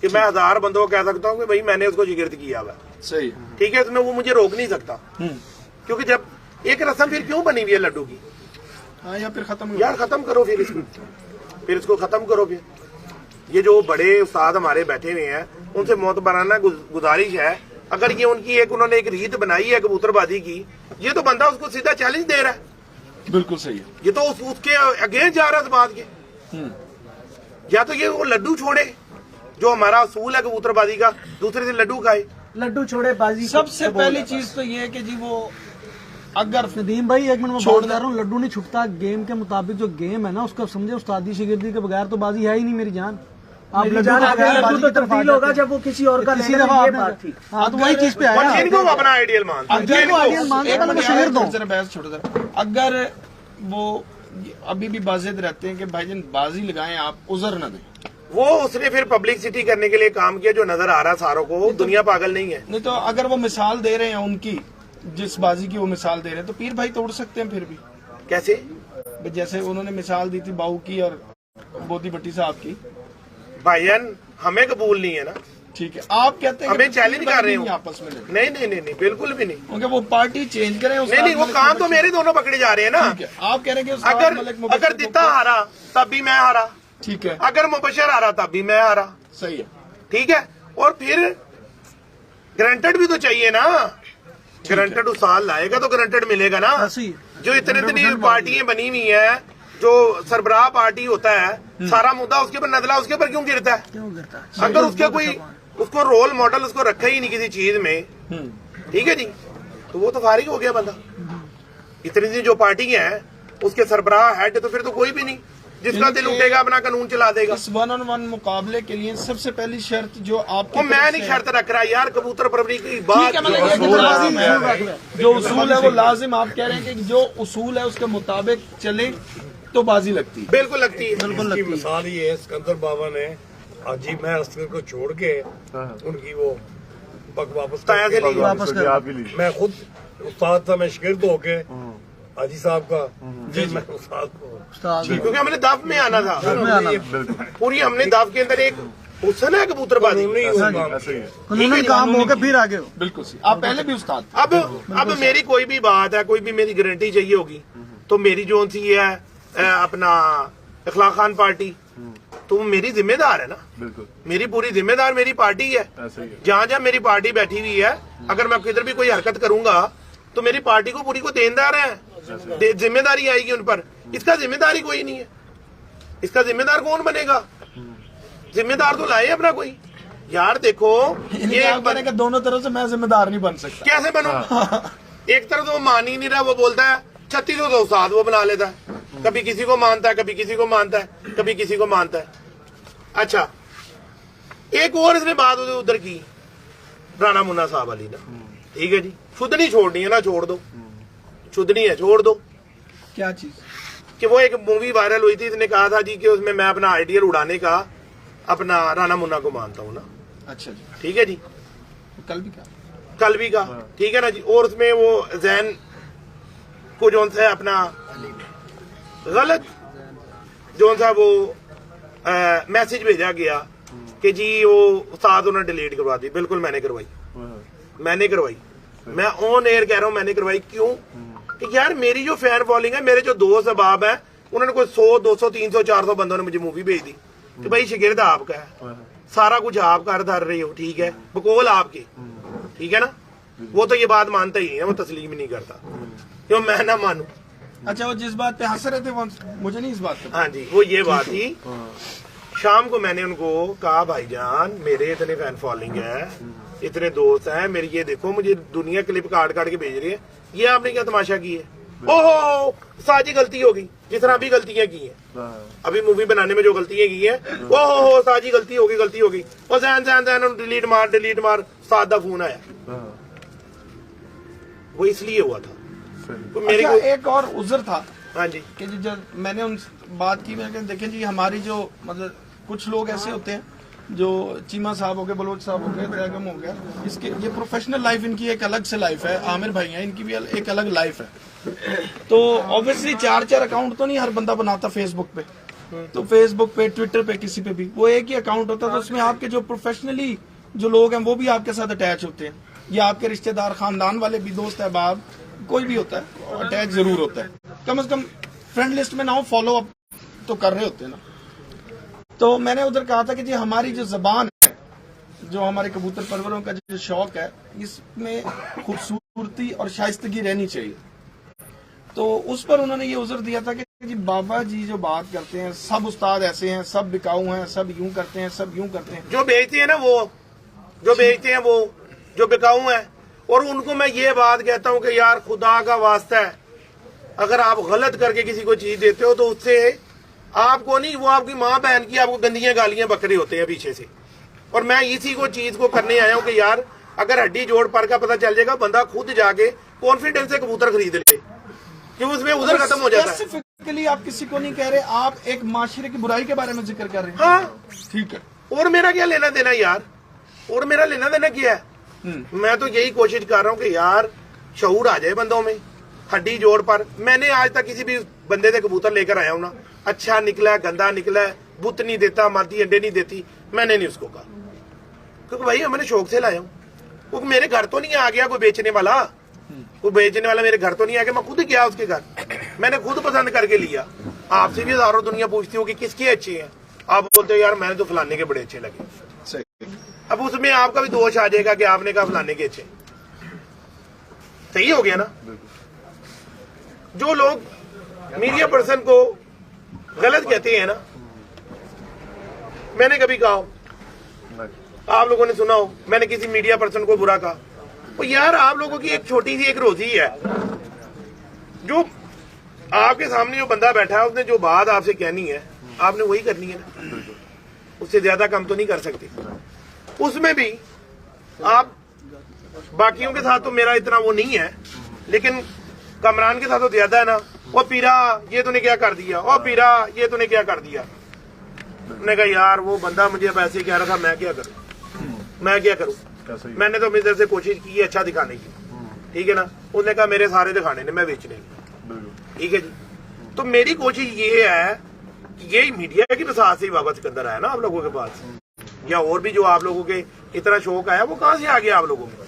कि मैं 1000 बंदों को कह सकता हूँ कि भाई मैंने उसको शागिर्द किया हुआ, सही, ठीक है, इसमें वो मुझे रोक नहीं सकता, क्योंकि जब एक रस्म फिर क्यों बनी हुई है लड्डू की, हाँ, या फिर खत्म यार खत्म करो फिर इसको खत्म करो फिर। ये जो बड़े उस्ताद हमारे बैठे हुए हैं उनसे मोतबराना गुजारिश है, अगर ये उनकी उन्होंने एक रीत बनाई है कबूतरबाजी की, ये तो बंदा उसको सीधा चैलेंज दे रहा है, बिल्कुल सही है। ये तो उसके अगेंस्ट जा रहा है इस बात के। या तो ये वो लड्डू छोड़े जो हमारा असूल है कबूतरबाजी का, दूसरे से लड्डू खाए। लड्डू छोड़े बाजी सबसे पहली चीज तो ये है कि जी वो अगर नदीम भाई एक मिनट में छोड़ बात कर रहा हूँ, लड्डू नहीं छुटता। गेम के मुताबिक जो गेम है ना, उसका समझे उस्तादी शिगिर्दी के बगैर तो बाजी है ही नहीं मेरी जान। आप मेरी लड्डू जान, के आगे बगैर लड्डू बाजी तो की तरफ आ तब्दील होगा जाते हैं। जब वो किसी और का किसी लेगा, दफा ये आपने- बात थी। हाँ, तो वही चीज पे और आया। जिनको वो अपना आइडियल मानते हैं, अगर आइडियल मानते हैं, पहले शेर दो। जरा बहस छोड़ दे। अगर वो अभी भी बाजिद रहते हैं कि भाईजान बाजी लगाएं, आप उजर न दें, वो उसने फिर पब्लिसिटी करने के लिए काम किया, जो नजर आ रहा सारों को। दुनिया पागल नहीं है। नहीं तो अगर वो मिसाल दे रहे हैं उनकी, जिस बाजी की वो मिसाल दे रहे हैं, तो पीर भाई तोड़ सकते हैं फिर भी। कैसे? जैसे उन्होंने मिसाल दी थी बाऊ की और बोती भट्टी साहब की। भाईजान हमें कबूल नहीं है ना, ठीक है, आप कहते हैं कि हमें चैलेंज कर रहे हो आपस में लड़े। नहीं, बिल्कुल भी नहीं। क्योंकि वो पार्टी चेंज करें, नहीं, वो काम तो मेरे दोनों पकड़े जा रहे हैं ना। ठीक है, आप कह रहे हैं कि उस्ताद मलिक मुबशर अगर दिता हारा तब भी मैं हारा, ठीक है, अगर मुबशर हारा तब भी मैं हारा, सही है, ठीक है। और फिर ग्रांटेड भी तो चाहिए ना, ग्रांटेड उस्ताद लाएगा तो ग्रांटेड मिलेगा ना। जो इतनी पार्टियां बनी हुई है, जो सरबराह पार्टी होता है, सारा मुद्दा उसके ऊपर नजला उसके ऊपर क्यों गिरता है? अगर उसका कोई उसको रोल मॉडल उसको रखा ही नहीं किसी चीज में, ठीक है जी, तो वो तो फारिग हो गया बंदा। इतनी जो पार्टी है उसके सरबराह हेड तो फिर तो कोई भी नहीं, जिसका दिल उठेगा अपना कानून चला देगा। इस 1-on-1 मुकाबले के लिए सबसे पहली शर्त जो आपको, मैं नहीं शर्त रख रहा यार, कबूतर परवरी की बात जो उसूल है वो लाजिम, आप कह रहे हैं कि जो उसूल है उसके मुताबिक चले तो बाजी लगती है। बिल्कुल लगती है, बिल्कुल इसकी लगती है। मिसाल ये है, सिकंदर बाबा ने अजीब मैं अस्कर को छोड़ के उनकी वो पग वापस ताया से ली। वापस कर आपके लिए मैं खुद उस्ताद था, मैं शागिर्द होके हाजी साहब का जी मैं उस्ताद को उस्ताद क्योंकि हमने दफ में आना था, में आना था। बिल्कुल पूरी हमने दफ के अंदर एक हुसन है कबूतरबाजी। ऐसे ही है। उन्होंने काम हो के फिर आगे हो। बिल्कुल सही, आप पहले भी उस्ताद थे। अब मेरी कोई भी बात है, कोई भी मेरी गारंटी चाहिए होगी तो मेरी जो सी है अपना इखलाक खान पार्टी, तो वो मेरी जिम्मेदार है ना, बिल्कुल मेरी पूरी जिम्मेदार मेरी पार्टी है। ऐसे ही है। जहाँ जहाँ मेरी पार्टी बैठी हुई है, अगर मैं किधर भी कोई हरकत करूंगा तो मेरी पार्टी को पूरी को देनदार है, जिम्मेदारी आएगी उन पर। इसका जिम्मेदारी कोई नहीं है, इसका जिम्मेदार कौन बनेगा? जिम्मेदार तो लाए अपना कोई। यार देखो ये आप कह रहे हैं कि दोनों तरफ से मैं जिम्मेदार नहीं बन सकता। कैसे बनूं? एक तरफ तो वो मान ही नहीं रहा, वो बोलता है 3600 तो उस्ताद वो बना लेता है, कभी किसी को मानता है, कभी किसी को मानता है, कभी किसी को मानता है। अच्छा, एक और इसने बात उधर की, राणा मुन्ना साहब वाली ना, ठीक है जी, शुद्धनी छोड़नी है ना, छोड़ दो, शुद्धनी है छोड़ दो। क्या चीज? कि वो एक मूवी वायरल हुई थी, इसने कहा था जी कि उसमें मैं अपना आइडियल उड़ाने का अपना राणा मुन्ना को मानता हूँ ना। अच्छा जी, ठीक है जी, कल भी क्या? कल भी का, ठीक है ना जी। और उसमें वो जैन को जो सा अपना गलत जो सा वो मैसेज भेजा गया कि जी वो उस्ताद उन्होंने डिलीट करवा दी। बिल्कुल मैंने करवाई, मैंने करवाई, मैं ऑन एयर कह रहा हूँ मैंने करवाई। क्यों? कि यार मेरी जो फैन फॉलोइंग है, मेरे जो दोस्त अहबाब है, उन्होंने कोई 100 200 300 400 बंदों ने मुझे मूवी भेज दी कि भाई शिगिर्द आपका है, सारा कुछ आप कर धर रहे हो, ठीक है, बकौल आपके, ठीक है ना। वो तो ये बात मानता ही है, वो तस्लीम ही नहीं करता, क्यों मैं ना मानू। अच्छा, वो जिस बात पे हंस रहे थे वो मुझे नहीं इस बात पे। हाँ जी, वो ये बात थी। शाम को मैंने उनको कहा भाईजान मेरे इतने फैन फॉलोइंग है, इतने दोस्त हैं मेरी, ये देखो मुझे दुनिया क्लिप काट काट के भेज रही है, ये आपने क्या तमाशा की है? ओहो साजी गलती होगी, जिस तरह अभी गलतियां की हैं, अभी मूवी बनाने में जो गलतियां की हैं, ओहो साजी गलती होगी, गलती होगी। और जैन डिलीट मार सादा फोन आया, वो इसलिए हुआ था। तो मेरे अच्छा, को एक और उज़र था हाँ जी, कि जी जब मैंने उन बात की, मैंने कहा देखें जी हमारी जो मतलब कुछ लोग ऐसे होते हैं जो चीमा साहब हो गए, बलोच साहब हो गए, ड्रैगम हो गया, इसके ये प्रोफेशनल लाइफ इनकी एक अलग से लाइफ है, आमिर भाई हैं इनकी भी एक अलग लाइफ है। तो ऑब्वियसली 4 अकाउंट तो नहीं हर बंदा बनाता फेसबुक पे, तो फेसबुक पे ट्विटर पे किसी पे भी वो एक ही अकाउंट होता है, तो उसमें आपके जो प्रोफेशनली जो लोग हैं वो भी आपके साथ अटैच होते हैं, या आपके रिश्तेदार खानदान वाले भी, दोस्त अहबाब कोई भी होता है अटैच जरूर होता है, कम से कम फ्रेंड लिस्ट में ना हो, फॉलो अप तो कर रहे होते हैं ना। तो मैंने उधर कहा था कि जी हमारी जो जबान है, जो हमारे कबूतर परवरों का जो शौक है, इसमें खूबसूरती और शाइस्तगी रहनी चाहिए। तो उस पर उन्होंने ये उज़र दिया था कि जी बाबा जी जो बात करते हैं, सब उस्ताद ऐसे हैं, सब बिकाऊ हैं, सब यूं करते हैं, सब यूं करते हैं। जो बेचते हैं ना, वो जो बेचते हैं, वो जो बिकाऊ हैं, और उनको मैं ये बात कहता हूँ कि यार खुदा का वास्ता है, अगर आप गलत करके किसी को चीज देते हो तो उससे आपको नहीं, वो आपकी माँ बहन की आपको गंदियां गालियां बकरे होते हैं पीछे से। और मैं इसी को चीज को करने आया हूँ कि यार अगर हड्डी जोड़ पर का पता चल जाएगा, बंदा खुद जाके कॉन्फिडेंस से कबूतर खरीद ले, क्यों उसमें उधर खत्म हो जाता है। स्पेसिफिकली आप किसी को नहीं कह रहे, आप एक माशरे की बुराई के बारे में जिक्र कर रहे हैं। हाँ ठीक है, और मेरा क्या लेना देना यार, और मेरा लेना देना क्या है? मैं तो यही कोशिश कर रहा हूँ कि यार शऊर आ जाए बंदों में, हड्डी जोड़ पर। मैंने आज तक किसी भी बंदे से कबूतर लेकर आया हूं ना, अच्छा निकला है, गंदा निकला है, बुत नहीं देता, मादी अंडे नहीं देती, मैंने नहीं उसको कहा, क्योंकि भाई मैंने शौक से लाया हूँ। क्योंकि मेरे घर तो नहीं आ गया कोई बेचने वाला, कोई बेचने वाला मेरे घर तो नहीं आ गया, मैं खुद गया उसके घर, मैंने खुद पसंद करके लिया। आपसे भी हजारों दुनिया पूछती हो कि किसके अच्छे हैं, आप बोलते हो यार मैंने तो फलाने के बड़े अच्छे लगे। अब उसमें आपका भी दोष आ जाएगा कि आपने कहा फलाने के अच्छे, सही हो गया ना। जो लोग मीडिया पर्सन को गलत कहते हैं ना, मैंने कभी कहा, आप लोगों ने सुना हो मैंने किसी मीडिया पर्सन को बुरा कहा, तो यार आप लोगों की एक छोटी सी एक रोजी है, जो आपके सामने जो बंदा बैठा है उसने जो बात आपसे कहनी है आपने वही करनी है ना, उससे ज्यादा कम तो नहीं कर सकते। उसमें भी आप बाकियों के साथ तो मेरा इतना वो नहीं है, लेकिन कमरान के साथ तो ज्यादा है ना। ओ पीरा ये तूने क्या कर दिया, ओ पीरा ये तूने क्या कर दिया। मैंने कहा यार वो बंदा मुझे अब ऐसे कह रहा था, मैं क्या करूं, मैं क्या करूं। मैंने तो अपनी तरफ से कोशिश की है अच्छा दिखाने की, ठीक है ना। उसने कहा मेरे सारे दिखाने ने, मैं बेचने की। ठीक है जी। तो मेरी कोशिश ये है कि ये मीडिया की वसात से ही बाबा सिकंदर आया ना आप लोगों के पास, या और भी जो आप लोगों के इतना शौक आया वो कहाँ से आ गया आप लोगों को?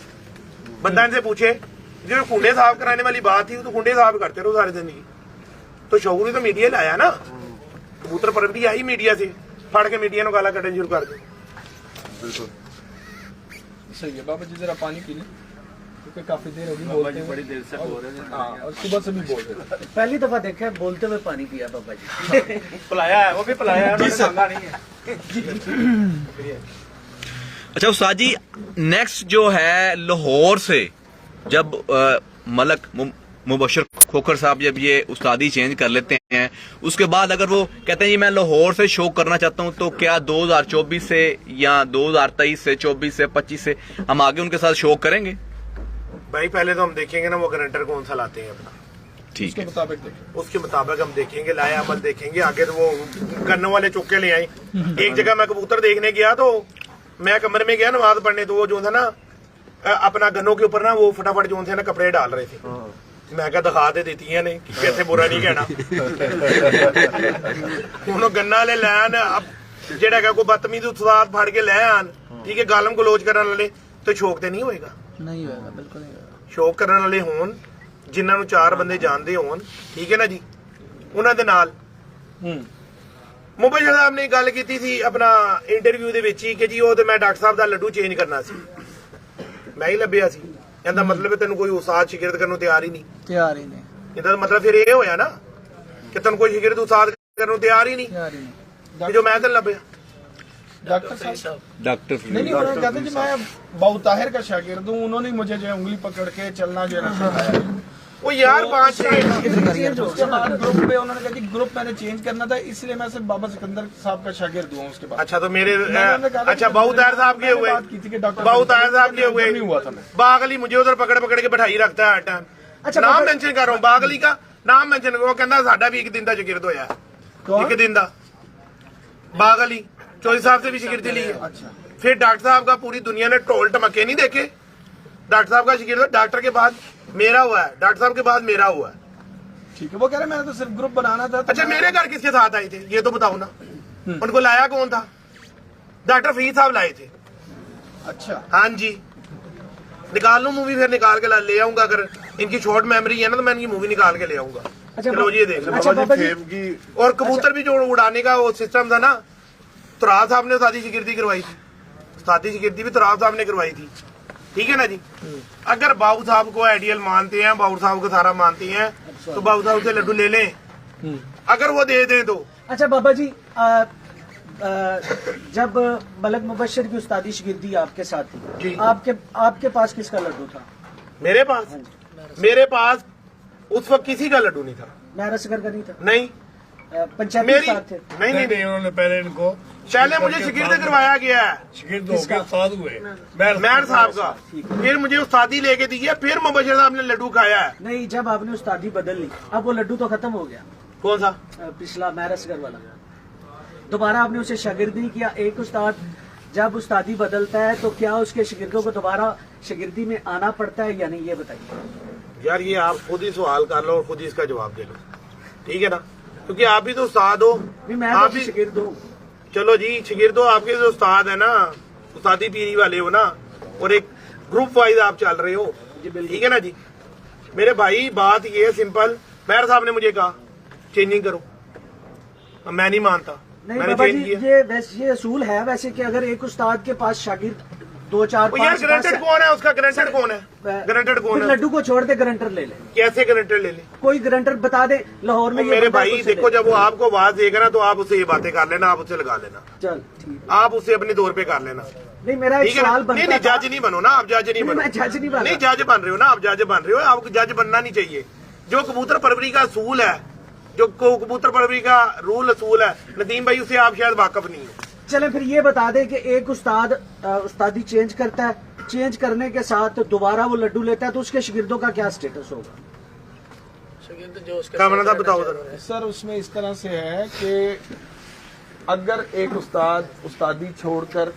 बंदा इनसे पूछे, जो कुंडे साफ कराने वाली बात थी तो कुंडे साफ करते रहो सारी जिंदगी, तो शौक भी तो मीडिया लाया ना। कबूतर परवरी आई मीडिया से, फड़ के मीडिया को गाला कटन शुरू कर दे। बिल्कुल सही है बाबा जी, जरा पानी पी लें क्योंकि काफी देर होगी बोलते हुए। बड़ी देर से बोल रहे हैं। हाँ, और सुबह से भी बोल रहे थे। पहली दफा देखा है बोलते हुए पानी पिया बाबा जी। पिलाया है, वो भी पिलाया है, उन्होंने मांगा नहीं है। अच्छा उस्ताद जी, नेक्स्ट जो है लाहौर से जब मलक मुबशर खोखर साहब जब ये उस्तादी चेंज कर लेते हैं, उसके बाद अगर वो कहते हैं जी मैं लाहौर से शो करना चाहता हूं, तो क्या 2024 से या 2023 से 24 से 25 से हम आगे उनके साथ शो करेंगे? भाई पहले तो हम देखेंगे ना वो गारंटर कौन सा लाते हैं अपना, ठीक उसके है, मुताबिक देखें। उसके मुताबिक हम देखेंगे, लाया अमल देखेंगे। आगे तो वो गन्नों वाले चौके ले आए। एक जगह मैं कबूतर देखने गया तो मैं कमरे में गया नमाज पढ़ने, तो वो जो था ना अपना गन्नों के ऊपर ना वो फटाफट जो थे ना कपड़े डाल रहे थे। मैं क्या दिखा दे देती है ने कि कैसे बुरा नहीं कहना। उन्होंने गन्ना ले लैन अब जेड़ा कोई बदतमीज उस्ताद फड़ के लैन, ठीक है, गालम गलोच करने वाले, तो शौक तो नहीं होएगा। नहीं होगा, बिल्कुल नहीं होगा। शौक करने वाले होन जिन्हां नूं 4 ਬੰਦੇ ਜਾਣਦੇ ਹੋਣ, ਠੀਕ ਹੈ ਨਾ ਜੀ, ਉਹਨਾਂ ਦੇ ਨਾਲ ਮੁਬਸ਼ਰ ਸਾਹਿਬ ਨੇ ਗੱਲ ਕੀਤੀ ਸੀ ਆਪਣਾ ਇੰਟਰਵਿਊ ਦੇ ਵਿੱਚ ਹੀ ਕਿ ਜੀ ਉਹ ਤੇ ਮੈਂ ਡਾਕਟਰ ਸਾਹਿਬ ਦਾ ਲੱਡੂ ਚੇਂਜ ਕਰਨਾ ਸੀ, ਮੈਂ ਹੀ ਲੱਭਿਆ ਸੀ। ਇਹਦਾ ਮਤਲਬ ਤੈਨੂੰ ਕੋਈ ਉਸਤਾਦ ਸ਼ਾਗਿਰਦ ਕਰਨ ਨੂੰ ਤਿਆਰ ਹੀ ਨਹੀਂ। तैयार ही नहीं, ਇਹਦਾ ਮਤਲਬ ਫਿਰ ਇਹ ਹੋਇਆ ਨਾ ਕਿ ਤੈਨੂੰ ਕੋਈ ਸ਼ਾਗਿਰਦ ਉਸਤਾਦ ਕਰਨ ਨੂੰ ਤਿਆਰ ਹੀ ਨਹੀਂ, तैयार ही नहीं। ਕਿ ਜੋ ਮੈਂ ਤੈਨੂੰ ਲੱਭਿਆ। डॉक्टर साहब डॉक्टर नहीं उन्होंने कहते जी मैं बाबू ताहिर का शागिर्द हूँ, उन्होंने मुझे जो है उंगली पकड़ के चलना जो है ना सिखाया। ਉਹ यार 5 उसके बाद ग्रुप पे उन्होंने कहा कि ग्रुप मैंने चेंज करना था, इसलिए मैं सिर्फ बाबा सिकंदर साहब का शागिर्द हुआ उसके बाद। अच्छा तो मेरे उन्होंने कहा था अच्छा कि बाबू ताहिर साहब के हुए, बात की थी कि डॉक्टर बाबू ताहिर साहब के हुए, नहीं हुआ था मैं। बागली मुझे उधर पकड़ पकड़ के बैठाई रखता है हर टाइम। अच्छा, नाम बाबा- मेंशन कर रहा हूँ, बागली का नाम मेंशन करो। कहता साडा भी एक दिन का शागिर्द होया है, एक दिन का बागली चौधरी साहब से भी शागिर्दी ली है। अच्छा फिर डॉक्टर साहब का पूरी दुनिया ने टोल टमके नहीं देखे, डॉक्टर साहब का शागिर्द डॉक्टर के बाद मेरा हुआ है, डॉक्टर साहब के बाद मेरा हुआ है। ठीक है, वो कह रहे मैंने तो सिर्फ ग्रुप बनाना था। तो अच्छा मेरे घर किसके साथ आए थे ये तो बताओ ना, उनको लाया कौन था? डॉक्टर फरीद साहब लाए थे। अच्छा हाँ जी, निकाल लूं मूवी, फिर निकाल के ले आऊंगा। अगर इनकी शॉर्ट मेमोरी है ना तो मैं इनकी मूवी निकाल के ले आऊंगा। अच्छा, चलो ये देख लो। अच्छा, बाबा जी- फेम की और कबूतर भी जो उड़ाने का वो सिस्टम था ना, तुराब साहब ने उस्तादी शिगिर्दी करवाई थी, उस्तादी शिगिर्दी भी तुराब साहब ने करवाई थी, ठीक है ना जी। अगर बाबू साहब को आइडियल मानते हैं, बाबू साहब को सारा मानते हैं, तो बाबू साहब से लड्डू ले लें, अगर वो दे दें तो। अच्छा बाबा जी, जब मलक मुबशर की उस्तादी शिगिर्दी आपके साथ जी। थी, आपके पास किसका लड्डू था? मेरे पास उस वक्त किसी का लड्डू नहीं था। महरा असगर का नहीं था? नहीं पंचायती मेरी साथ थे? नहीं नहीं नहीं उन्होंने पहले इनको पहले मुझे शिगिर्द करवाया गया है शिगिर्द होकर उस्ताद हुए मैर साहब का, फिर मुझे उस्तादी लेके दी है, फिर मुबशर साहब ने लड्डू खाया है। नहीं, जब आपने उस्तादी बदल ली, अब वो लड्डू तो खत्म हो गया, कौन सा? पिछला महरा असगर वाला। दोबारा आपने उसे शागिर्दी किया। एक उस्ताद जब उस्तादी बदलता है तो क्या उसके शागिर्दों को दोबारा शागिर्दी में आना पड़ता है या नहीं, ये बताइए। यार ये आप खुद ही सवाल कर लो और खुद ही इसका जवाब दे लो, ठीक है ना, क्योंकि आप भी तो उस्ताद हो। भी मैं आप तो भी शागिर्द हूँ। चलो जी शिगिर्द हो, आपके जो उस्ताद है ना, उस्तादी पीरी वाले हो ना, और एक ग्रुप वाइज आप चल रहे हो, ठीक है ना जी। मेरे भाई बात ये है सिंपल, मेहर साहब ने मुझे कहा चेंजिंग करो, मैं नहीं मानता, नहीं मैंने बाबा चेंज जी, किया। ये असूल है वैसे कि अगर एक उस्ताद के पास शागिर्द 2 4 वो यार 5 ग्रांटेड कौन है, उसका ग्रांटेड कौन है, ग्रांटेड कौन है? लड्डू को छोड़ के ग्रंटर ले ले, कैसे ग्रांटेड ले ले? कोई ग्रंटर बता दे लाहौर में। ये मेरे बंदा भाई कुछ ले। देखो, जब वो आपको आवाज देगा ना तो आप उससे ये बातें कर लेना, आप उससे लगा लेना, चल ठीक, आप उससे अपने दौर पे कर लेना, नहीं मेरा एक ठीक है ना? सवाल नहीं बनता नहीं, जज नहीं बनो ना आप, जज नहीं बनो। मैं जज नहीं बन नहीं रहा। जज बन रहे हो ना आप, जज बन रहे हो, आपको जज बनना नहीं चाहिए। जो कबूतर परवरी का असूल है, जो कबूतर परवरी का रूल असूल है, नदीम भाई उससे आप शायद वाकफ नहीं हो। चले फिर ये बता दे कि एक उस्ताद उस्तादी चेंज करता है, चेंज करने के साथ दोबारा वो लड्डू लेता है, तो उसके शागिर्दों का क्या स्टेटस होगा? क्या बना था बताओ जरा। सर उसमें इस तरह से है कि अगर एक उस्ताद उस्तादी छोड़कर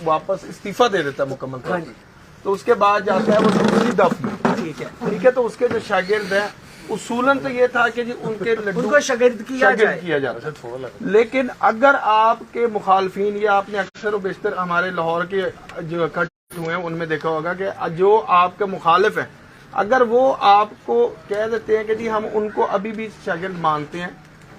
वापस इस्तीफा दे देता है मुकम्मल तौर हाँ पर, जी। तो उसके बाद जाता है वो दूसरी दफ में, ठीक है। ठीक है, तो उसके जो शागिर्द हैं उसूलन तो ये था कि जी उनके लड्डू उनको शागिर्द किया जाए। किया जाता है। लेकिन अगर आपके मुखालफिन, या आपने अक्सर व बेशतर हमारे लाहौर के जो इकट्ठे हुए हैं उनमें देखा होगा कि जो आपके मुखालिफ है, अगर वो आपको कह देते हैं कि जी हम उनको अभी भी शागिर्द मानते हैं,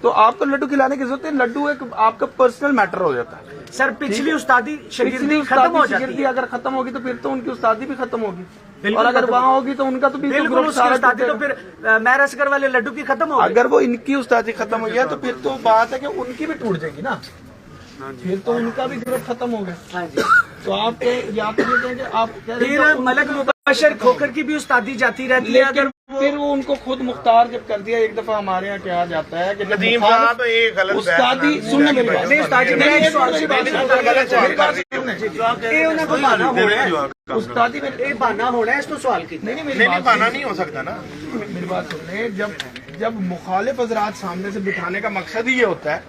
तो आपको लड्डू खिलाने की जरूरत है। लड्डू एक आपका पर्सनल मैटर हो जाता है। सर पिछली उस्तादी शागिर्दी पिछली खत्म हो उस्तादी जाती शागिर्दी है। अगर खत्म होगी तो फिर तो उनकी उस्तादी भी खत्म होगी, बिल्कुल और अगर खत्म वहाँ होगी तो उनका तो बिल्कुल उसकी सारा उस्तादी तो टूटेगा। फिर महर असगर वाले लड्डू की खत्म हो गई। अगर वो इनकी उस्तादी खत्म हो गया तो फिर तो बात है कि उनकी भी टूट जाएगी ना, फिर तो उनका भी ग्रुप खत्म हो गया। हाँ जी। तो आप या तो ये कहें कि आप कह रहे हैं फिर तो मलक मुबशर खोखर की भी उस्तादी जाती रहती है। अगर लेकिन फिर वो उनको खुद मुख्तार जब कर दिया। एक दफा हमारे यहाँ कहा जाता है कि जब नदीम मुखालिफ साहब ये गलत उस्तादी सुनने मेरी बात नहीं, उस्ताद जी, नहीं, मैं एक मिनट मेरी बात सुनो, गलत सवाल मेरी बात कर सुनने। ये उन्हें को बहाना होना है, उस्तादी में ये बहाना होना है इस तो सवाल की। नहीं मेरी नहीं बात पाना नहीं हो सकता ना। मेरी बात सुनने। जब मुखालिफ हजरात सामने से बिठाने का मकसद ही ये होता है